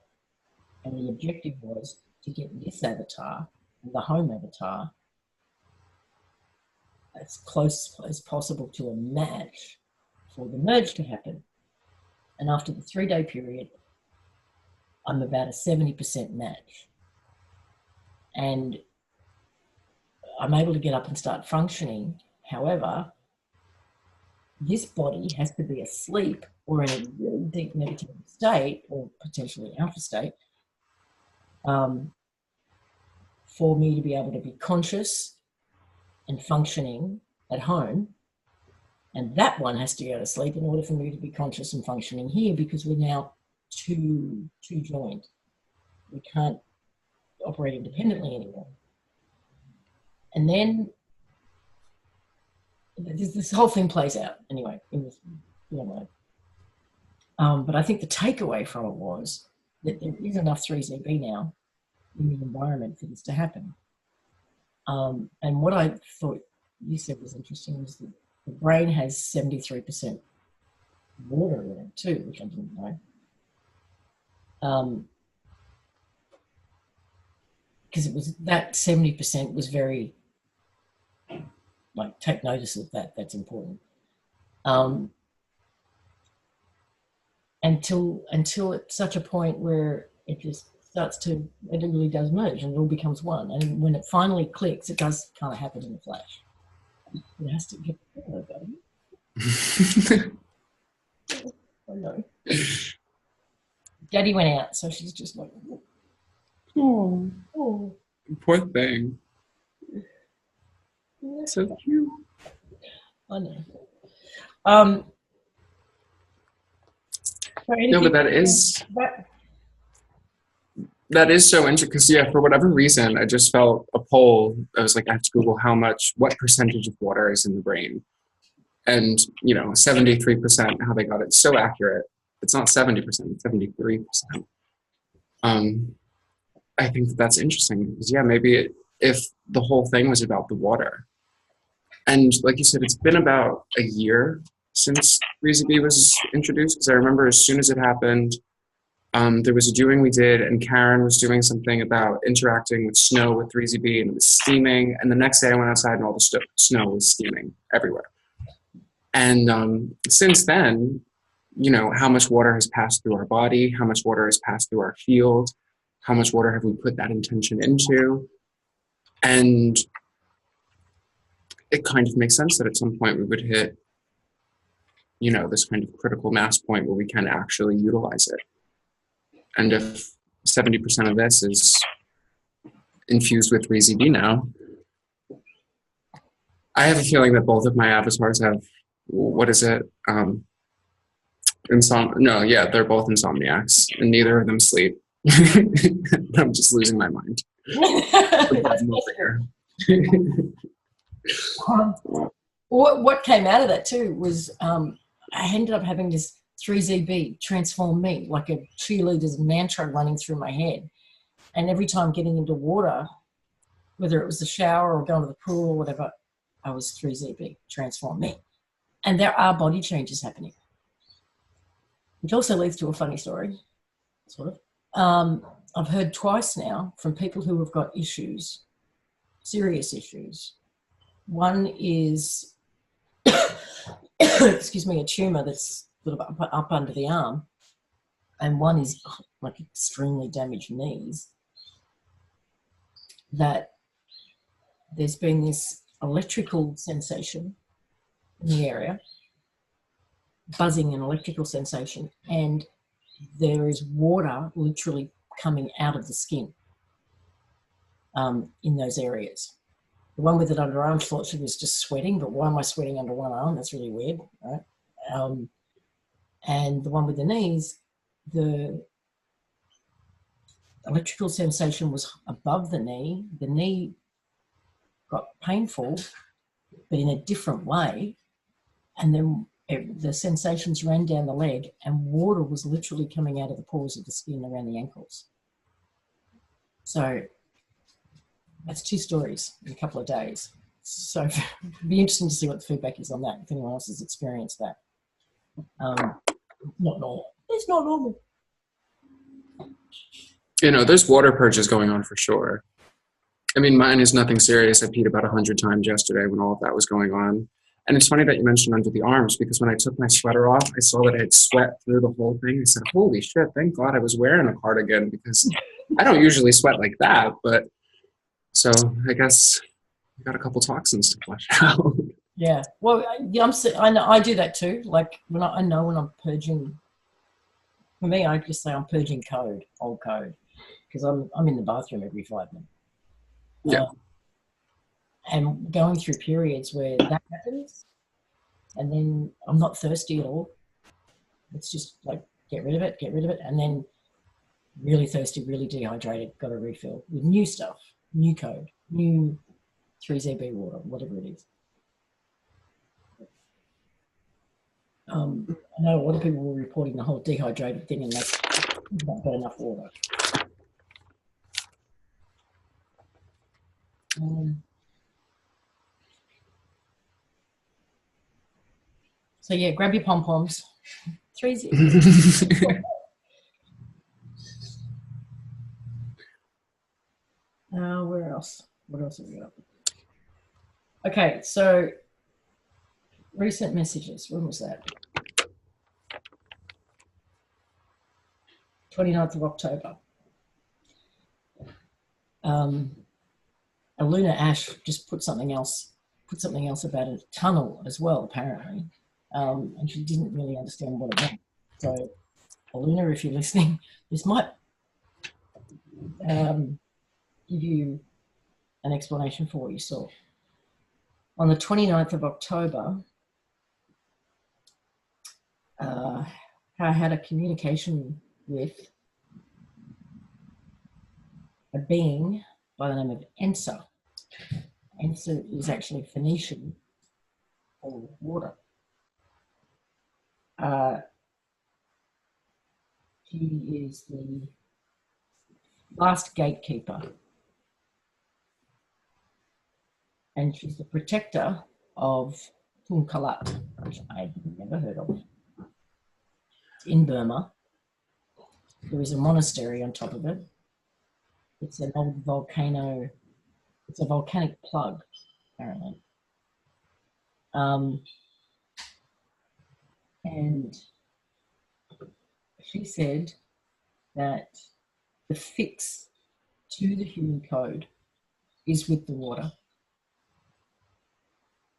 And the objective was to get this avatar, the home avatar, as close as possible to a match for the merge to happen. And after the 3-day period, I'm about a 70% match. And I'm able to get up and start functioning. However, this body has to be asleep or in a really deep meditative state, or potentially alpha state, for me to be able to be conscious and functioning at home. And that one has to go to sleep in order for me to be conscious and functioning here, because we're now two joined. We can't operate independently anymore. And then this whole thing plays out anyway in this way. But I think the takeaway from it was that there is enough 3ZB now in the environment for this to happen. And what I thought you said was interesting was that the brain has 73% water in it too, which I didn't know. Because it was that 70% was very, like, take notice of that. That's important. Until it's such a point where it just starts to, it really does merge and it all becomes one. And when it finally clicks, it does kind of happen in a flash. It has to get I know. Daddy went out, so she's just like, Oh, oh, poor thing. So cute. I know. No, but that is so interesting, because for whatever reason, I just felt a poll. I was like, I have to Google what percentage of water is in the brain. And, 73%, how they got it so accurate. It's not 70%, it's 73%. I think that's interesting, because maybe if the whole thing was about the water. And like you said, it's been about a year since 3ZB was introduced, because I remember as soon as it happened, there was a doing we did, and Karen was doing something about interacting with snow with 3ZB, and it was steaming. And the next day I went outside and all the snow was steaming everywhere. And since then, how much water has passed through our body, how much water has passed through our field, how much water have we put that intention into? And it kind of makes sense that at some point we would hit, this kind of critical mass point where we can actually utilize it. And if 70% of this is infused with 3ZB now, I have a feeling that both of my avatars have, what is it? They're both insomniacs, and neither of them sleep. I'm just losing my mind. What came out of that too was I ended up having this 3ZB transform me, like a cheerleader's mantra running through my head. And every time getting into water, whether it was the shower or going to the pool or whatever, I was 3ZB, transform me. And there are body changes happening, which also leads to a funny story, sort of. I've heard twice now from people who have got issues, serious issues. One is, excuse me, a tumour that's sort of up under the arm, and one is like extremely damaged knees, that there's been this electrical sensation in the area, buzzing and electrical sensation, and there is water literally coming out of the skin in those areas. The one with it underarm thought she was just sweating, but why am I sweating under one arm? That's really weird, right? And the one with the knees, the electrical sensation was above the knee. The knee got painful, but in a different way. And then the sensations ran down the leg, and water was literally coming out of the pores of the skin around the ankles. So that's 2 stories in a couple of days. So it'd be interesting to see what the feedback is on that, if anyone else has experienced that. Not normal. It's not normal. You know, there's water purges going on for sure. I mean, mine is nothing serious. I peed about 100 times yesterday when all of that was going on. And it's funny that you mentioned under the arms, because when I took my sweater off, I saw that I had sweat through the whole thing. I said, holy shit, thank God I was wearing a cardigan, because I don't usually sweat like that. But so I guess I got a couple toxins to flush out. Yeah. Well, I know I do that too. Like I know when I'm purging. For me, I just say I'm purging old code, because I'm in the bathroom every 5 minutes. Yeah. And going through periods where that happens, and then I'm not thirsty at all. It's just like, get rid of it, and then really thirsty, really dehydrated, got to refill with new stuff, new code, new 3ZB water, whatever it is. I know a lot of people were reporting the whole dehydrated thing, and that's not got enough water. So yeah, grab your pom-poms. 3ZB. Where else? What else have we got? Okay, so recent messages. When was that? 29th of October. Aluna Ash just put something else about a tunnel as well, apparently. And she didn't really understand what it meant. So, Aluna, if you're listening, this might give you an explanation for what you saw. On the 29th of October, I had a communication with a being by the name of Ensa. Ensa is actually Phoenician for water. He is the last gatekeeper, and she's the protector of Tunkalat, which I had never heard of. It's in Burma. There is a monastery on top of it. It's an old volcano. It's a volcanic plug, apparently. And she said that the fix to the human code is with the water.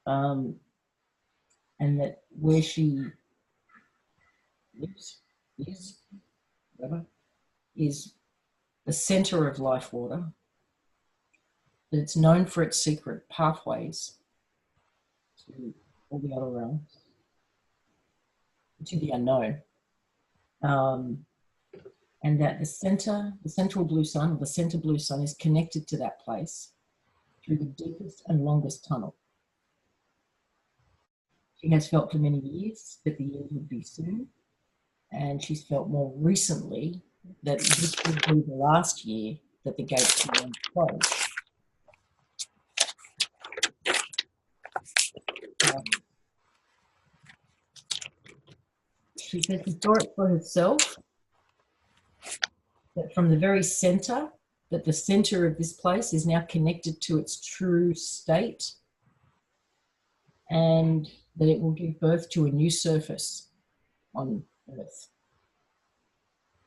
And that where she lives is the center of life water, that it's known for its secret pathways to all the other realms, to the unknown. And that the central blue sun, the center blue sun, is connected to that place through the deepest and longest tunnel. She has felt for many years that the end would be soon, and she's felt more recently that this would be the last year that the gates will close. She says she saw it for herself, that from the very center, that the center of this place is now connected to its true state, and that it will give birth to a new surface on Earth.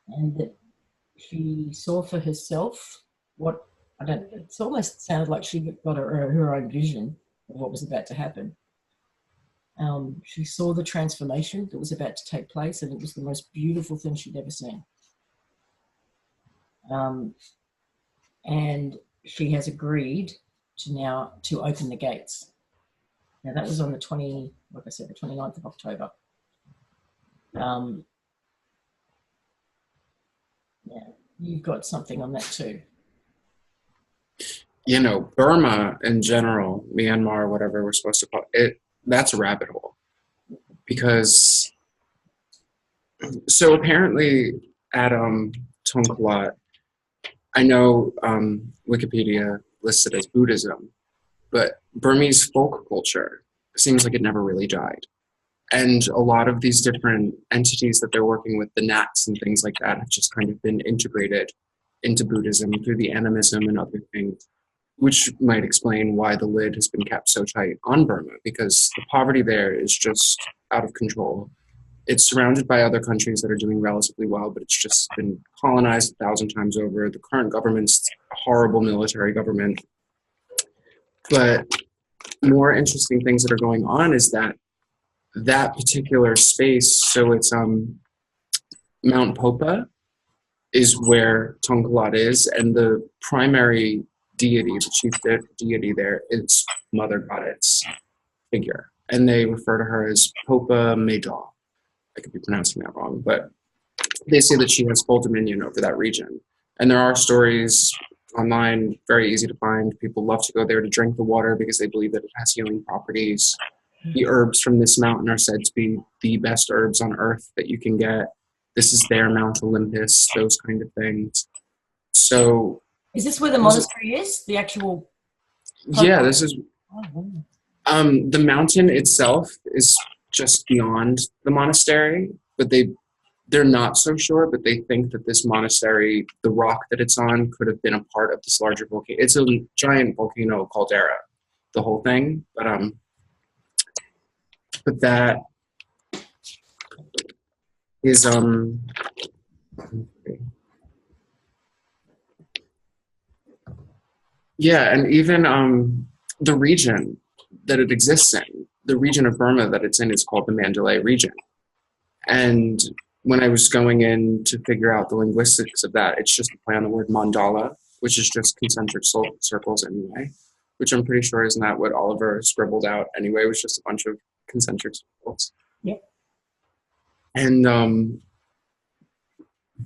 And that she saw for herself it's almost sounded like she got her own vision of what was about to happen. She saw the transformation that was about to take place, and it was the most beautiful thing she'd ever seen. And she has agreed to open the gates. Now that was on the 29th of October. Yeah, you've got something on that too. You know, Burma in general, Myanmar, whatever we're supposed to call it, that's a rabbit hole. Because, so apparently at Tongkalat, I know Wikipedia lists it as Buddhism, but Burmese folk culture seems like it never really died. And a lot of these different entities that they're working with, the Nats and things like that, have just kind of been integrated into Buddhism through the animism and other things, which might explain why the lid has been kept so tight on Burma, because the poverty there is just out of control. It's surrounded by other countries that are doing relatively well, but it's just been colonized 1,000 times over. The current government's a horrible military government. But more interesting things that are going on is that particular space, so it's Mount Popa is where Tongkalat is, and the primary deity, the chief deity there, is Mother Goddess figure, and they refer to her as Popa Maydaw. I could be pronouncing that wrong, but they say that she has full dominion over that region. And there are stories online, very easy to find. People love to go there to drink the water because they believe that it has healing properties. The herbs from this mountain are said to be the best herbs on earth that you can get. This is their Mount Olympus, those kind of things. So, is this where the monastery is? The actual? Yeah, this is. The mountain itself is just beyond the monastery, but they're not so sure, but they think that this monastery, the rock that it's on, could have been a part of this larger volcano. It's a giant volcano caldera, the whole thing, but that is yeah, and even the region that it exists in, the region of Burma that it's in, is called the Mandalay region. And when I was going in to figure out the linguistics of that, it's just a play on the word mandala, which is just concentric circles anyway, which I'm pretty sure isn't that what Oliver scribbled out anyway. It was just a bunch of concentric circles. Yep. And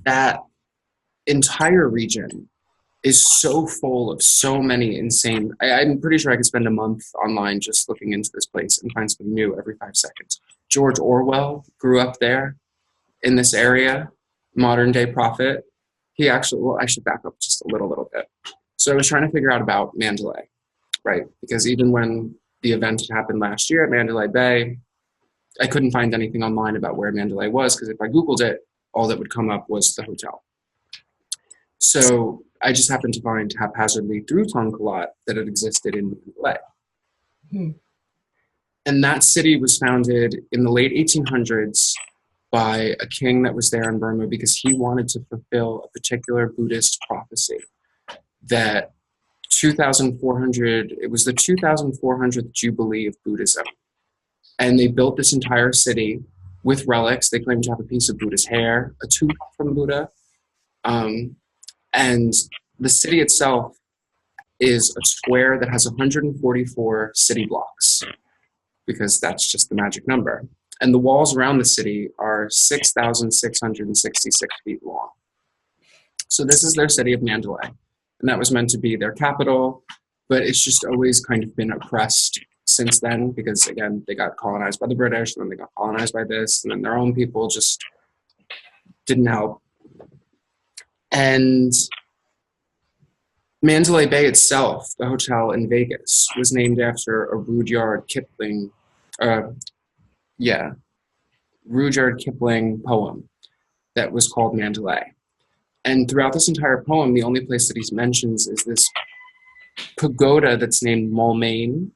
that entire region is so full of so many insane. I'm pretty sure I could spend a month online just looking into this place and find something new every 5 seconds. George Orwell grew up there in this area, modern day prophet. He actually, well, I should back up just a little bit. So I was trying to figure out about Mandalay, right? Because even when the event had happened last year at Mandalay Bay, I couldn't find anything online about where Mandalay was, because if I Googled it, all that would come up was the hotel. So I just happened to find haphazardly through Tongkalat that it existed in Mandalay. And that city was founded in the late 1800s by a king that was there in Burma because he wanted to fulfill a particular Buddhist prophecy that 2,400, it was the 2,400th Jubilee of Buddhism. And they built this entire city with relics. They claimed to have a piece of Buddha's hair, a tooth from Buddha. And the city itself is a square that has 144 city blocks, because that's just the magic number. And the walls around the city are 6,666 feet long. So this is their city of Mandalay. And that was meant to be their capital, but it's just always kind of been oppressed since then, because again, they got colonized by the British, and then they got colonized by this, and then their own people just didn't help. And Mandalay Bay itself, the hotel in Vegas, was named after a Rudyard Kipling poem that was called Mandalay. And throughout this entire poem, the only place that he mentions is this pagoda that's named Moulmein.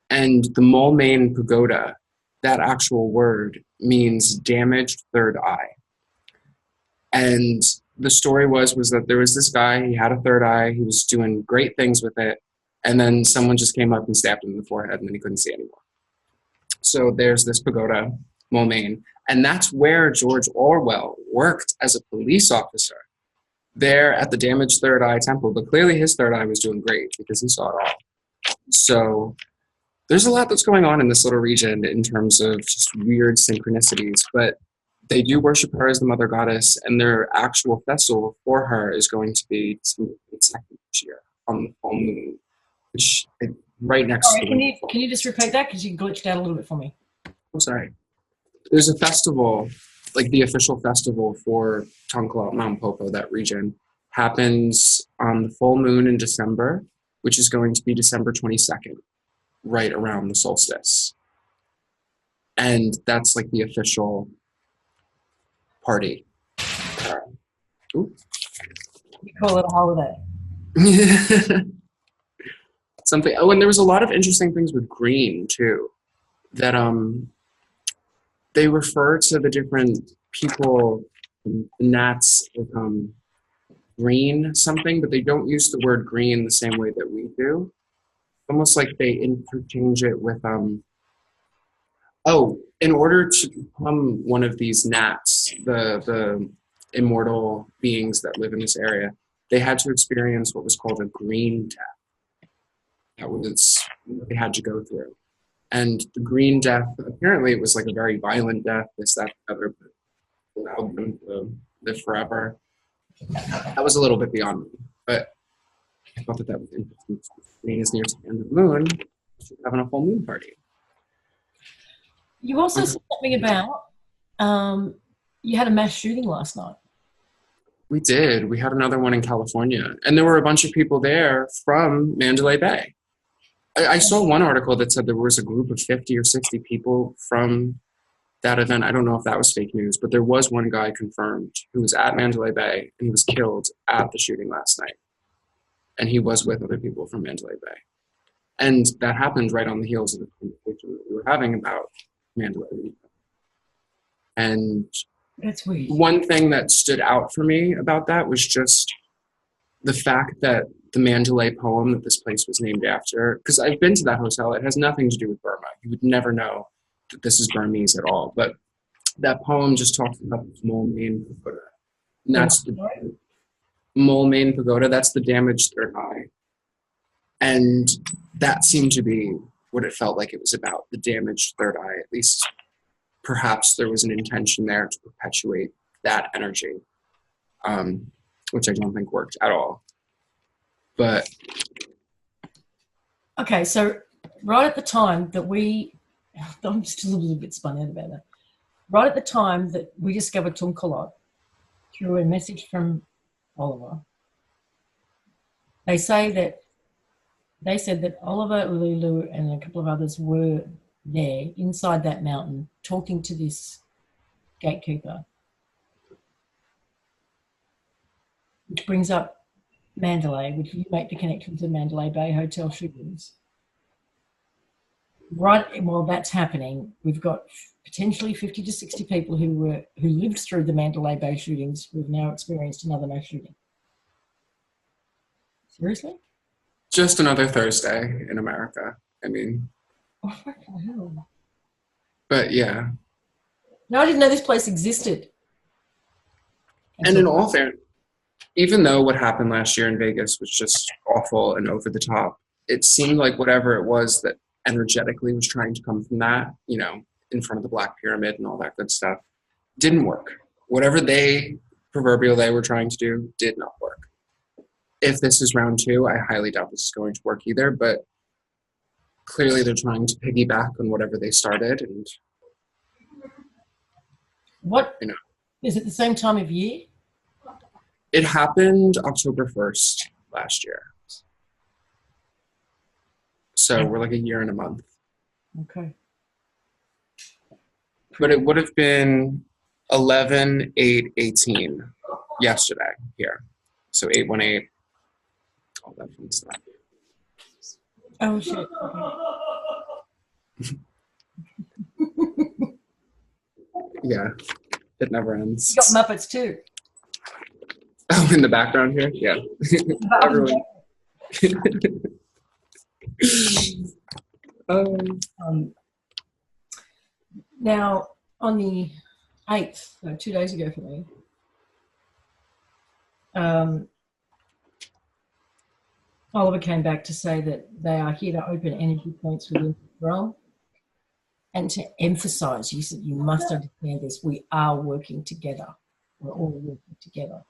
And the Moulmein pagoda, that actual word, means damaged third eye. And the story was that there was this guy, he had a third eye, he was doing great things with it, and then someone just came up and stabbed him in the forehead, and then he couldn't see anymore. So there's this pagoda, Moulmein, and that's where George Orwell worked as a police officer, there at the damaged third eye temple. But clearly his third eye was doing great because he saw it all. So there's a lot that's going on in this little region in terms of just weird synchronicities, but they do worship her as the mother goddess, and their actual festival for her is going to be second this year on the full moon, which right next to. Can you just repeat that, because you glitched out a little bit for me? I'm sorry. There's a festival, like the official festival for Tongkalat, Mount Popo, that region, happens on the full moon in December, which is going to be December 22nd, right around the solstice. And that's like the official party. Ooh. You call it a holiday. Something. Oh, and there was a lot of interesting things with green too. That they refer to the different people, the Nats, with green something, but they don't use the word green the same way that we do. Almost like they interchange it with oh, in order to become one of these Nats, the immortal beings that live in this area, they had to experience what was called a green death. That was what they had to go through. And the green death, apparently it was like a very violent death, this, that, the other, but allowed them to live forever. That was a little bit beyond me, but I thought that was interesting. Green is near to the end of the moon, so we're having a full moon party. You also said something about you had a mass shooting last night. We did. We had another one in California, and there were a bunch of people there from Mandalay Bay. I saw one article that said there was a group of 50 or 60 people from that event. I don't know if that was fake news, but there was one guy confirmed who was at Mandalay Bay, and he was killed at the shooting last night. And he was with other people from Mandalay Bay. And that happened right on the heels of the conversation that we were having about Mandalay Bay. And that's weird. One thing that stood out for me about that was just the fact that the Mandalay poem that this place was named after, because I've been to that hotel, it has nothing to do with Burma. You would never know that this is Burmese at all. But that poem just talks about the Mole Main Pagoda. And that's the Mole Main Pagoda, that's the damaged third eye. And that seemed to be what it felt like it was about, the damaged third eye. At least perhaps there was an intention there to perpetuate that energy, which I don't think worked at all. But okay, so right at the time that I'm still a little bit spun out about that. Right at the time that we discovered Tunkalot through a message from Oliver, they said that Oliver, Lulu, and a couple of others were there inside that mountain talking to this gatekeeper, which brings up Mandalay, which you make the connection to the Mandalay Bay hotel shootings. Right while that's happening, we've got potentially 50 to 60 people who lived through the Mandalay Bay shootings who have now experienced another mass shooting. Seriously? Just another Thursday in America. I mean. Oh, what the hell? But yeah. No, I didn't know this place existed. And in all fairness, even though what happened last year in Vegas was just awful and over the top, it seemed like whatever it was that energetically was trying to come from that, you know, in front of the Black Pyramid and all that good stuff, didn't work. Whatever they were trying to do did not work. If this is round 2, I highly doubt this is going to work either, but clearly they're trying to piggyback on whatever they started. And what, you know, is it the same time of year? It happened October 1st last year. So we're like a year and a month. Okay. But it would have been 11/8/18 yesterday here. So 8/18, all that fun stuff. Oh, shit. Yeah, it never ends. You got Muppets too. Oh, in the background here? Yeah. Everyone. Now, on the 8th, so 2 days ago for me, Oliver came back to say that they are here to open energy points within the realm and to emphasise, he said, you must understand this, we are working together. We're all working together.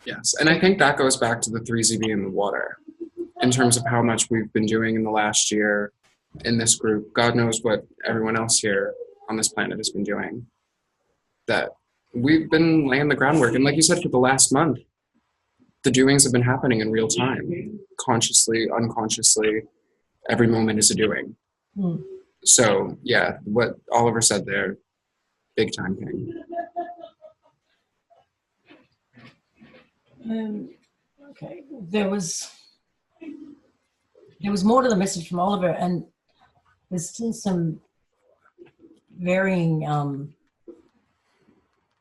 Yes, and I think that goes back to the 3ZB in the water in terms of how much we've been doing in the last year in this group. God knows what everyone else here on this planet has been doing. That we've been laying the groundwork. And like you said, for the last month, the doings have been happening in real time, consciously, unconsciously. Every moment is a doing. So yeah, what Oliver said there, big time thing. Okay, there was more to the message from Oliver, and there's still some varying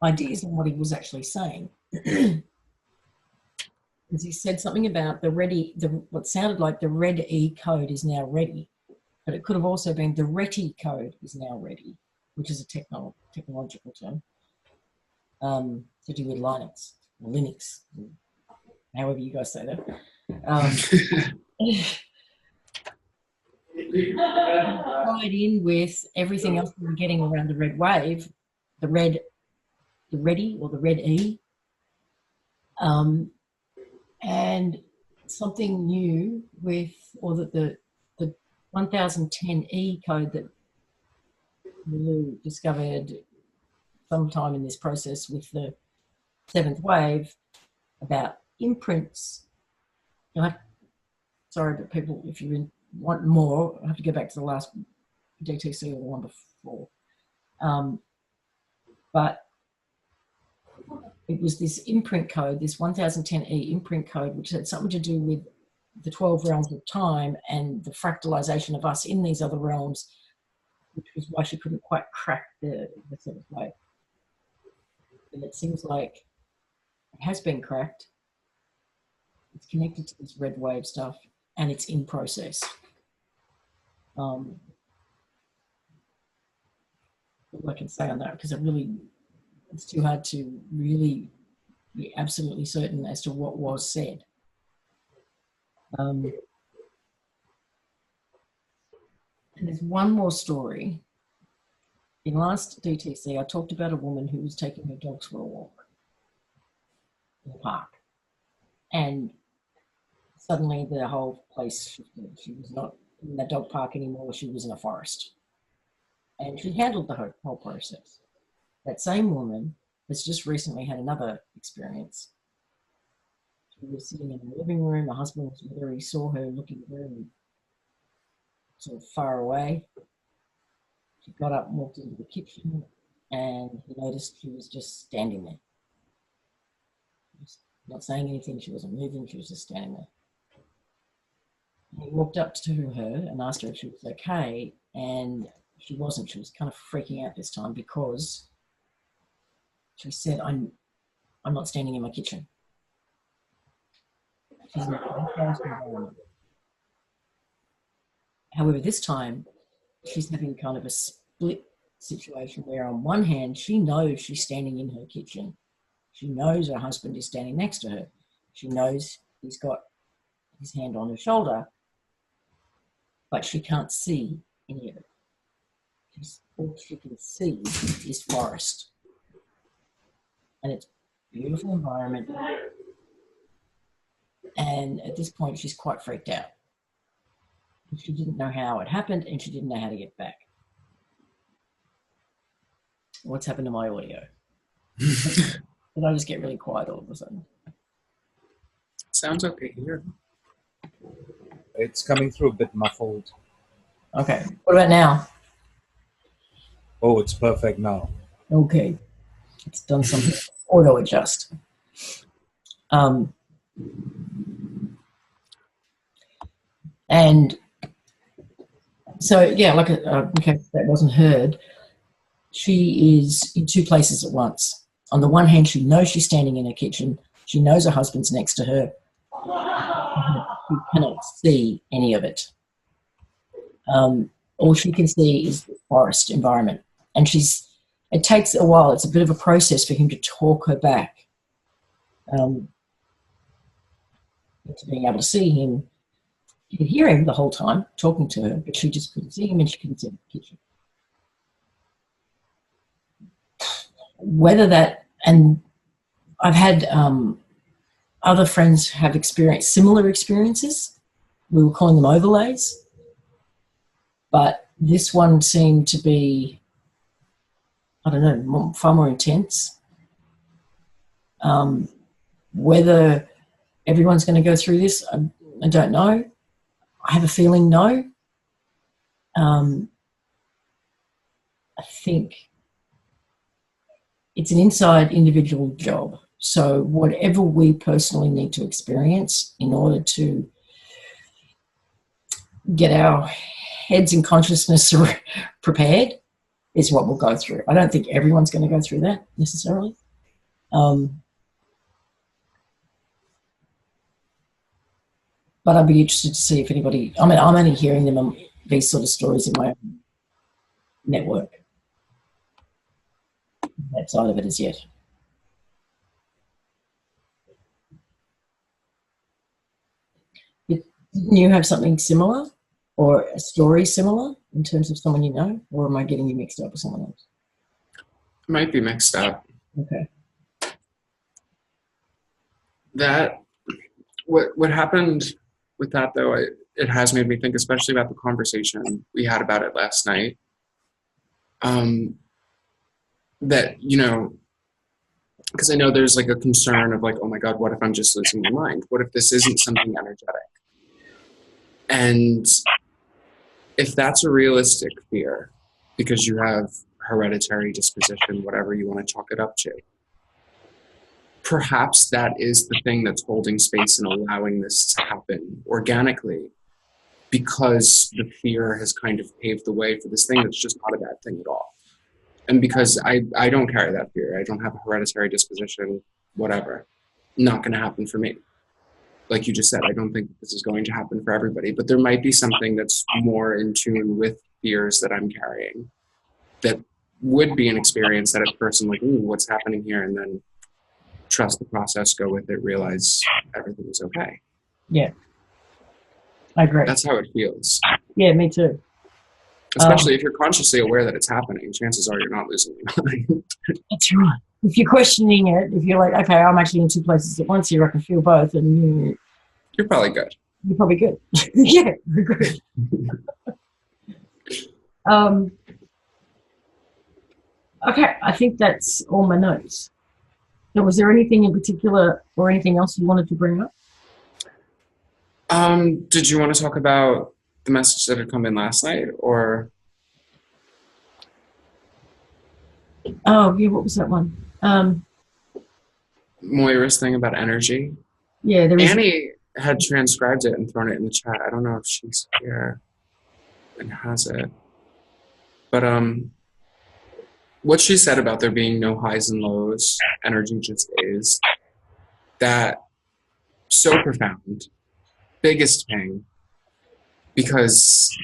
ideas on what he was actually saying. Because he said something about what sounded like the red E code is now ready, but it could have also been the RETI code is now ready, which is a technological term to do with Linux, or Linux, however you guys say that. Tied in with everything else we were getting around the red wave, the RETI or the red E, and something new with, or that the 1010E code that Lulu discovered sometime in this process with the seventh wave about imprints. Sorry, but people, if you want more, I have to go back to the last DTC or the one before. But it was this imprint code, this 1010E imprint code, which had something to do with the 12 realms of time and the fractalization of us in these other realms, which was why she couldn't quite crack the seventh wave. And it seems like it has been cracked. It's connected to this red wave stuff, and it's in process. All I can say on that, because it's too hard to really be absolutely certain as to what was said. And there's one more story. In last DTC, I talked about a woman who was taking her dogs for a walk in the park. And suddenly the whole place shifted. She was not in the dog park anymore. She was in a forest. And she handled the whole process. That same woman has just recently had another experience. She was sitting in the living room. Her husband was with her. He saw her looking very sort of far away. She got up and walked into the kitchen, and he noticed she was just standing there. Just not saying anything. She wasn't moving. She was just standing there. And he walked up to her and asked her if she was okay, and she wasn't. She was kind of freaking out this time because she said, I'm not standing in my kitchen. She's in a forest environment. However, this time she's having kind of a split situation where on one hand, she knows she's standing in her kitchen. She knows her husband is standing next to her. She knows he's got his hand on her shoulder, but she can't see any of it. All she can see is forest. And it's a beautiful environment. And at this point, she's quite freaked out. She didn't know how it happened, and she didn't know how to get back. What's happened to my audio? Did I just get really quiet all of a sudden? Sounds okay here. It's coming through a bit muffled. Okay. What about now? Oh, it's perfect now. Okay. It's done something. Auto adjust. And so, yeah, like in case that wasn't heard, she is in two places at once. On the one hand, she knows she's standing in her kitchen. She knows her husband's next to her. She cannot see any of it. All she can see is the forest environment. And it takes a while. It's a bit of a process for him to talk her back to being able to see him. She could hear him the whole time talking to her, but she just couldn't see him and she couldn't see the kitchen. Whether that, and I've had other friends have experienced similar experiences. We were calling them overlays, but this one seemed to be, I don't know, far more intense. Whether everyone's going to go through this, I don't know. I have a feeling no. I think it's an inside individual job. So whatever we personally need to experience in order to get our heads and consciousness prepared is what we'll go through. I don't think everyone's going to go through that necessarily. But I'd be interested to see if anybody, I mean, I'm only hearing them, these sort of stories in my own network. That side of it as yet. Didn't you have something similar or a story similar in terms of someone you know, or am I getting you mixed up with someone else? It might be mixed up. Okay. That, what happened with that though, it has made me think, especially about the conversation we had about it last night. That, you know, because I know there's like a concern of like, oh my God, what if I'm just losing my mind? What if this isn't something energetic? And if that's a realistic fear, because you have hereditary disposition, whatever you want to chalk it up to, perhaps that is the thing that's holding space and allowing this to happen organically, because the fear has kind of paved the way for this thing that's just not a bad thing at all. And because I don't carry that fear, I don't have a hereditary disposition, whatever, not going to happen for me. Like you just said, I don't think this is going to happen for everybody, but there might be something that's more in tune with fears that I'm carrying that would be an experience that at first I'm like, ooh, what's happening here? And then trust the process, go with it, realize everything is okay. Yeah, I agree. That's how it feels. Yeah, me too. Especially if you're consciously aware that it's happening, chances are you're not losing your mind. That's right. If you're questioning it, if you're like, okay, I'm actually in two places at once here, I can feel both, and You're probably good. You're probably good. Yeah, good. Okay, I think that's all my notes. So was there anything in particular or anything else you wanted to bring up? Did you want to talk about the message that had come in last night, or? Oh, yeah, what was that one? Moira's thing about energy. Yeah, there was. Annie had transcribed it and thrown it in the chat. I don't know if she's here and has it. But what she said about there being no highs and lows, energy just is, that so profound, biggest ping, because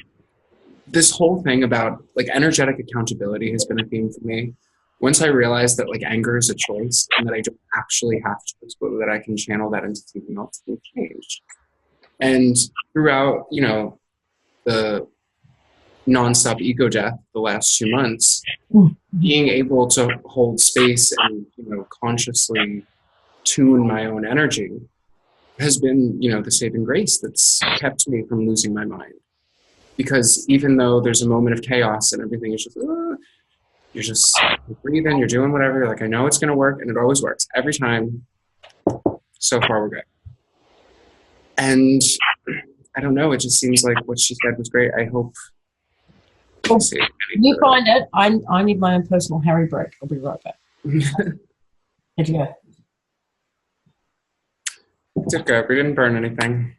this whole thing about like energetic accountability has been a theme for me. Once I realized that like anger is a choice and that I don't actually have to, but that I can channel that into something else, things changed. And throughout, you know, the nonstop ego death the last 2 months, being able to hold space and, you know, consciously tune my own energy has been, you know, the saving grace that's kept me from losing my mind. Because even though there's a moment of chaos and everything is just, you're just breathing, you're doing whatever, you're like, I know it's going to work, and it always works. Every time, so far we're good. And I don't know, it just seems like what she said was great. I hope. Well, you find it. I need my own personal Harry break. I'll be right back. How'd you go? It did good. We didn't burn anything.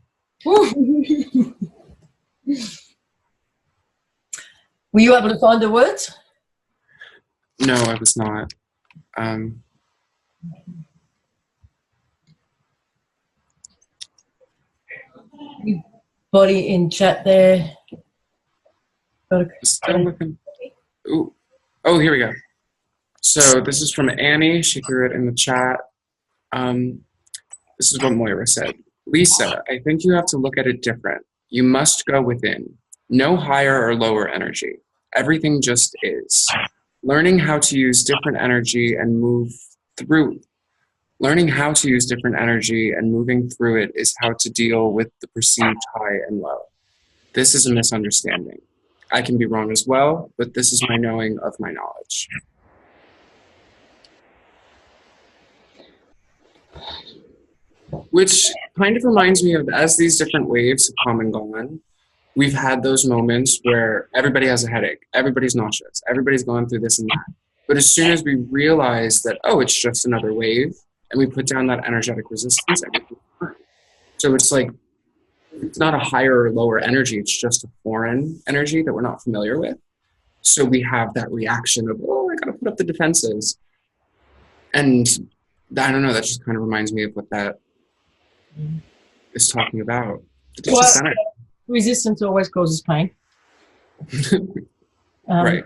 Were you able to find the words? No, I was not. Body in chat there. Still looking. Ooh. Oh, here we go. So this is from Annie. She threw it in the chat. This is what Moira said. Lisa, I think you have to look at it different. You must go within. No higher or lower energy. Everything just is. Learning how to use different energy and move through. Learning how to use different energy and moving through it is how to deal with the perceived high and low. This is a misunderstanding. I can be wrong as well, but this is my knowing of my knowledge. Which kind of reminds me of, as these different waves have come and gone, we've had those moments where everybody has a headache, everybody's nauseous, everybody's going through this and that. But as soon as we realize that, oh, it's just another wave, and we put down that energetic resistance, everything's fine. So it's like, it's not a higher or lower energy, it's just a foreign energy that we're not familiar with. So we have that reaction of, oh, I gotta put up the defenses. And I don't know, that just kind of reminds me of what that is talking about. It's Well, just energy. resistance always causes pain. Right.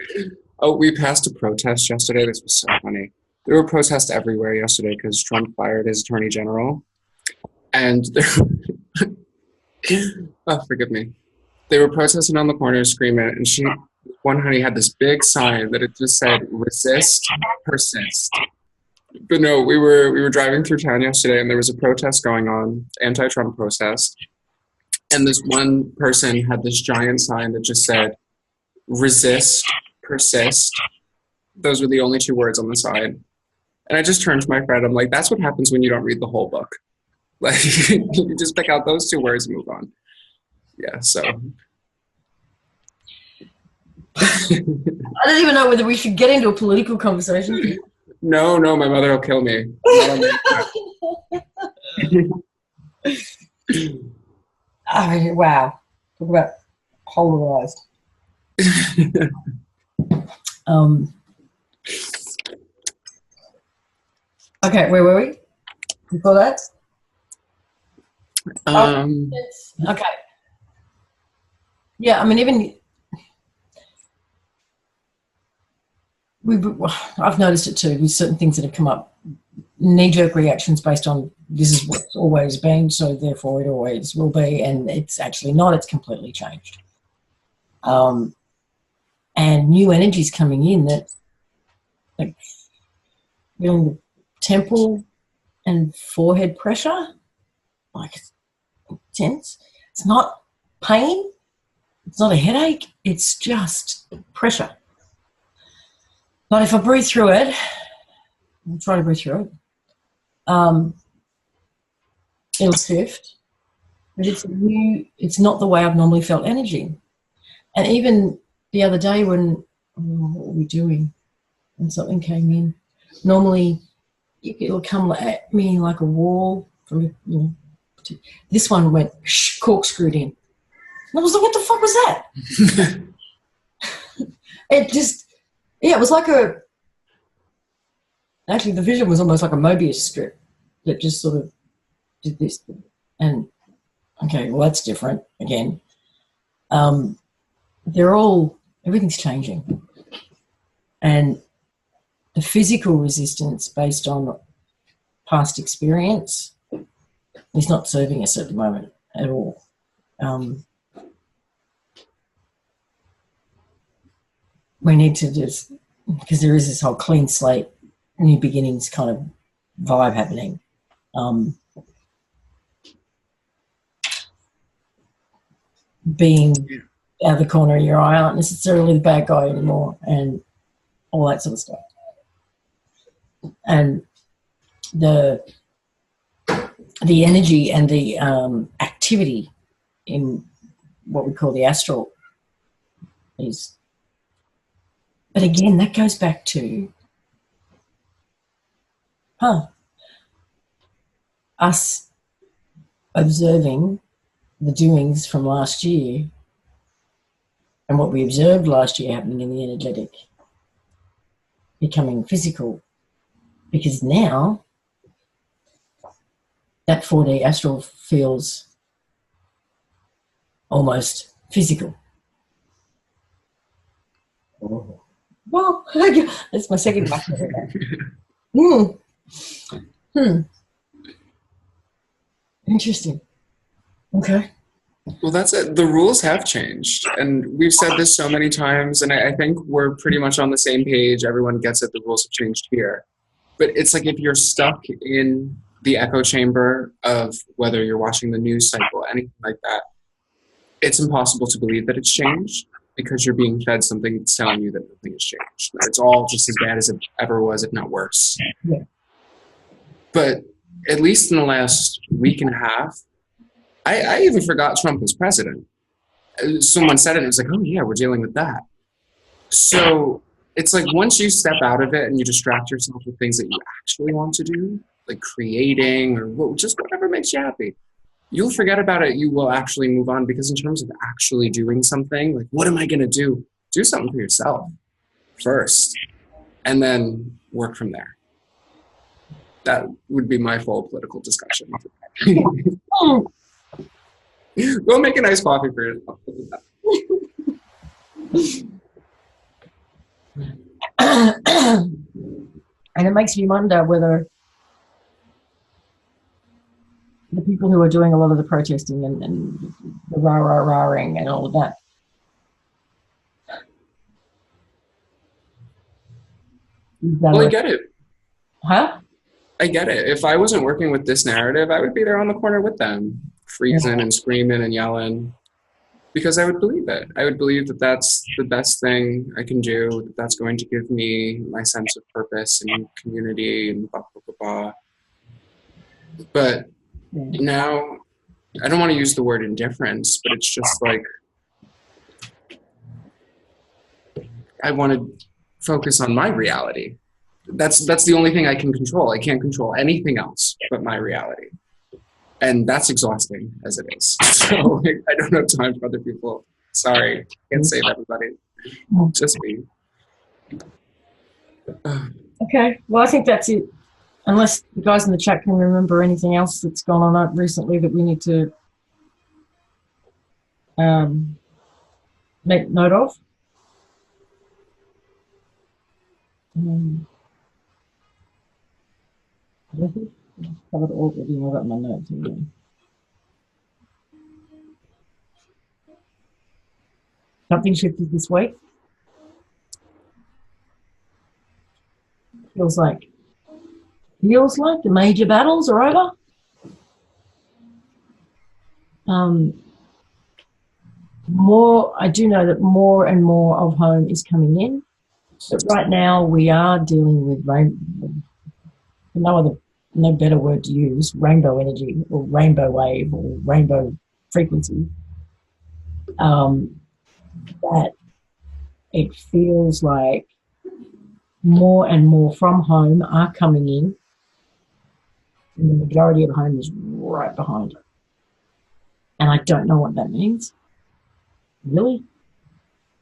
Oh, we passed a protest yesterday. This was so funny. There were protests everywhere yesterday because Trump fired his attorney general. And oh, forgive me. They were protesting on the corner, screaming, and one honey had this big sign that it just said, "Resist, persist." But no, we were driving through town yesterday, and there was a protest going on, anti-Trump protest, and this one person had this giant sign that just said, "Resist, persist." Those were the only 2 words on the side. And I just turned to my friend. I'm like, that's what happens when you don't read the whole book. Like, you just pick out those 2 words and move on. Yeah, so. I don't even know whether we should get into a political conversation. No, my mother will kill me. I mean, wow. Talk about polarized. Okay, where were we before that? Okay. Yeah, I mean, even I've noticed it too with certain things that have come up. Knee-jerk reactions based on this is what's always been, so therefore it always will be, and it's actually not. It's completely changed. And new energies coming in that, like, feeling the temple and forehead pressure, like it's intense. It's not pain. It's not a headache. It's just pressure. But if I breathe through it, I'll try to breathe through it. It'll shift. But it's not the way I've normally felt energy. And even the other day when, what were we doing? And something came in. Normally, it'll come at me like a wall. This one went corkscrewed in. And I was like, what the fuck was that? It was like actually the vision was almost like a Mobius strip that just sort of did this. And, okay, well, that's different again. Everything's changing. And the physical resistance based on past experience is not serving us at the moment at all. We need to just, because there is this whole clean slate, new beginnings kind of vibe happening. Being out of the corner of your eye, aren't necessarily the bad guy anymore, and all that sort of stuff. And the energy and the activity in what we call the astral is, but again, that goes back to us observing the doings from last year and what we observed last year happening in the energetic becoming physical, because now that 4D astral feels almost physical. Oh. Well, that's my second one. Interesting. Okay. Well, that's it. The rules have changed, and we've said this so many times, and I think we're pretty much on the same page. Everyone gets it. The rules have changed here. But it's like if you're stuck in the echo chamber of whether you're watching the news cycle, anything like that, it's impossible to believe that it's changed because you're being fed something that's telling you that nothing has changed. It's all just as bad as it ever was, if not worse. Yeah. But at least in the last week and a half, I even forgot Trump was president. someone said it, and it was like, oh yeah, we're dealing with that. So it's like once you step out of it and you distract yourself with things that you actually want to do, like creating or just whatever makes you happy, you'll forget about it. You will actually move on, because in terms of actually doing something, like what am I going to do? Do something for yourself first, and then work from there. That would be my full political discussion. Go make a nice coffee for yourself. And it makes me wonder whether the people who are doing a lot of the protesting and the rah-rah-rahing and all of that, Well, I get it. Huh? I get it. If I wasn't working with this narrative, I would be there on the corner with them, freezing and screaming and yelling, because I would believe it. I would believe that that's the best thing I can do, that that's going to give me my sense of purpose and community and blah, blah, blah, blah. But now, I don't want to use the word indifference, but it's just like, I want to focus on my reality. That's the only thing I can control. I can't control anything else but my reality. And that's exhausting as it is. So I don't have time for other people. Sorry, can't save everybody. Just me. Okay, well, I think that's it. Unless the guys in the chat can remember anything else that's gone on recently that we need to make note of. I think I've covered all the, I've got my notes anyway. Something shifted this week. Feels like the major battles are over. I do know that more and more of home is coming in, but right now we are dealing with no better word to use, rainbow energy or rainbow wave or rainbow frequency. That it feels like more and more from home are coming in, and the majority of home is right behind it. And I don't know what that means, really.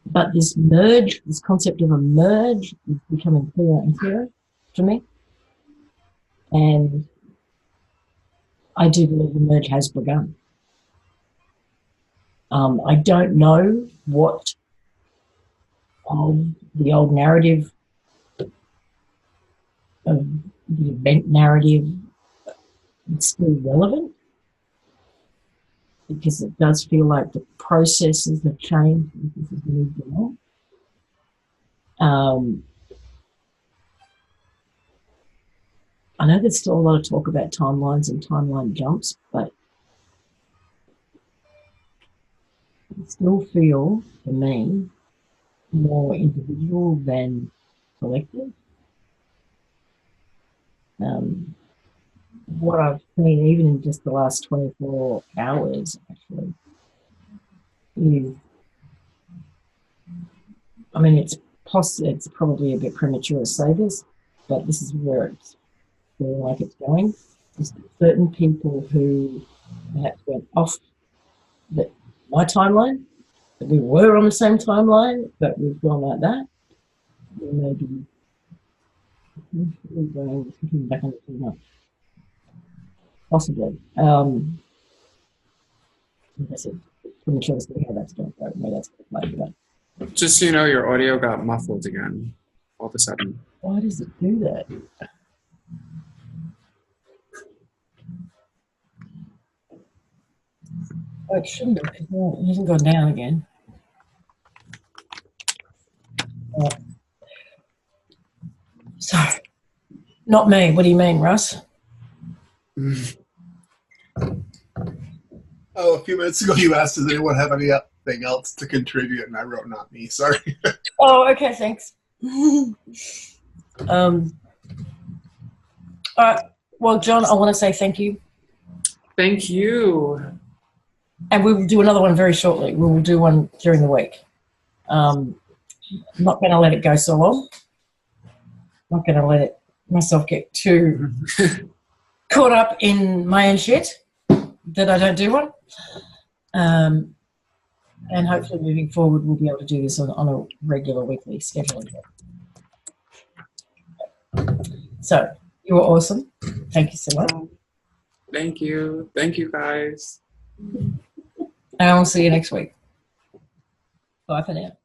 But this merge, this concept of a merge is becoming clearer and clearer to me. And I do believe the merge has begun. I don't know what of the old narrative, of the event narrative, is still relevant, because it does feel like the processes have changed and this has moved along. I know there's still a lot of talk about timelines and timeline jumps, but I still feel, for me, more individual than collective. What I've seen, even in just the last 24 hours, actually, is, I mean, it's probably a bit premature to say this, but this is where it's feeling like it's going. Is certain people who perhaps went off my timeline, that we were on the same timeline, but we've gone like that. We may be going back on too much. Possibly. I said, premature to see how that's going to go, where that's going to play. But just so you know, your audio got muffled again all of a sudden. why does it do that? Oh, it shouldn't have. It hasn't gone down again. Sorry. Not me. What do you mean, Russ? Oh, a few minutes ago you asked, does anyone have anything else to contribute? And I wrote, not me. Sorry. Oh, okay, thanks. All right. Well, John, I want to say thank you. Thank you. And we will do another one very shortly. We will do one during the week. I'm not going to let it go so long. Not going to let myself get too caught up in my own shit that I don't do one. And hopefully moving forward, we'll be able to do this on a regular weekly schedule again. So you were awesome. Thank you so much. Thank you. Thank you, guys. And I'll see you next week. Bye for now.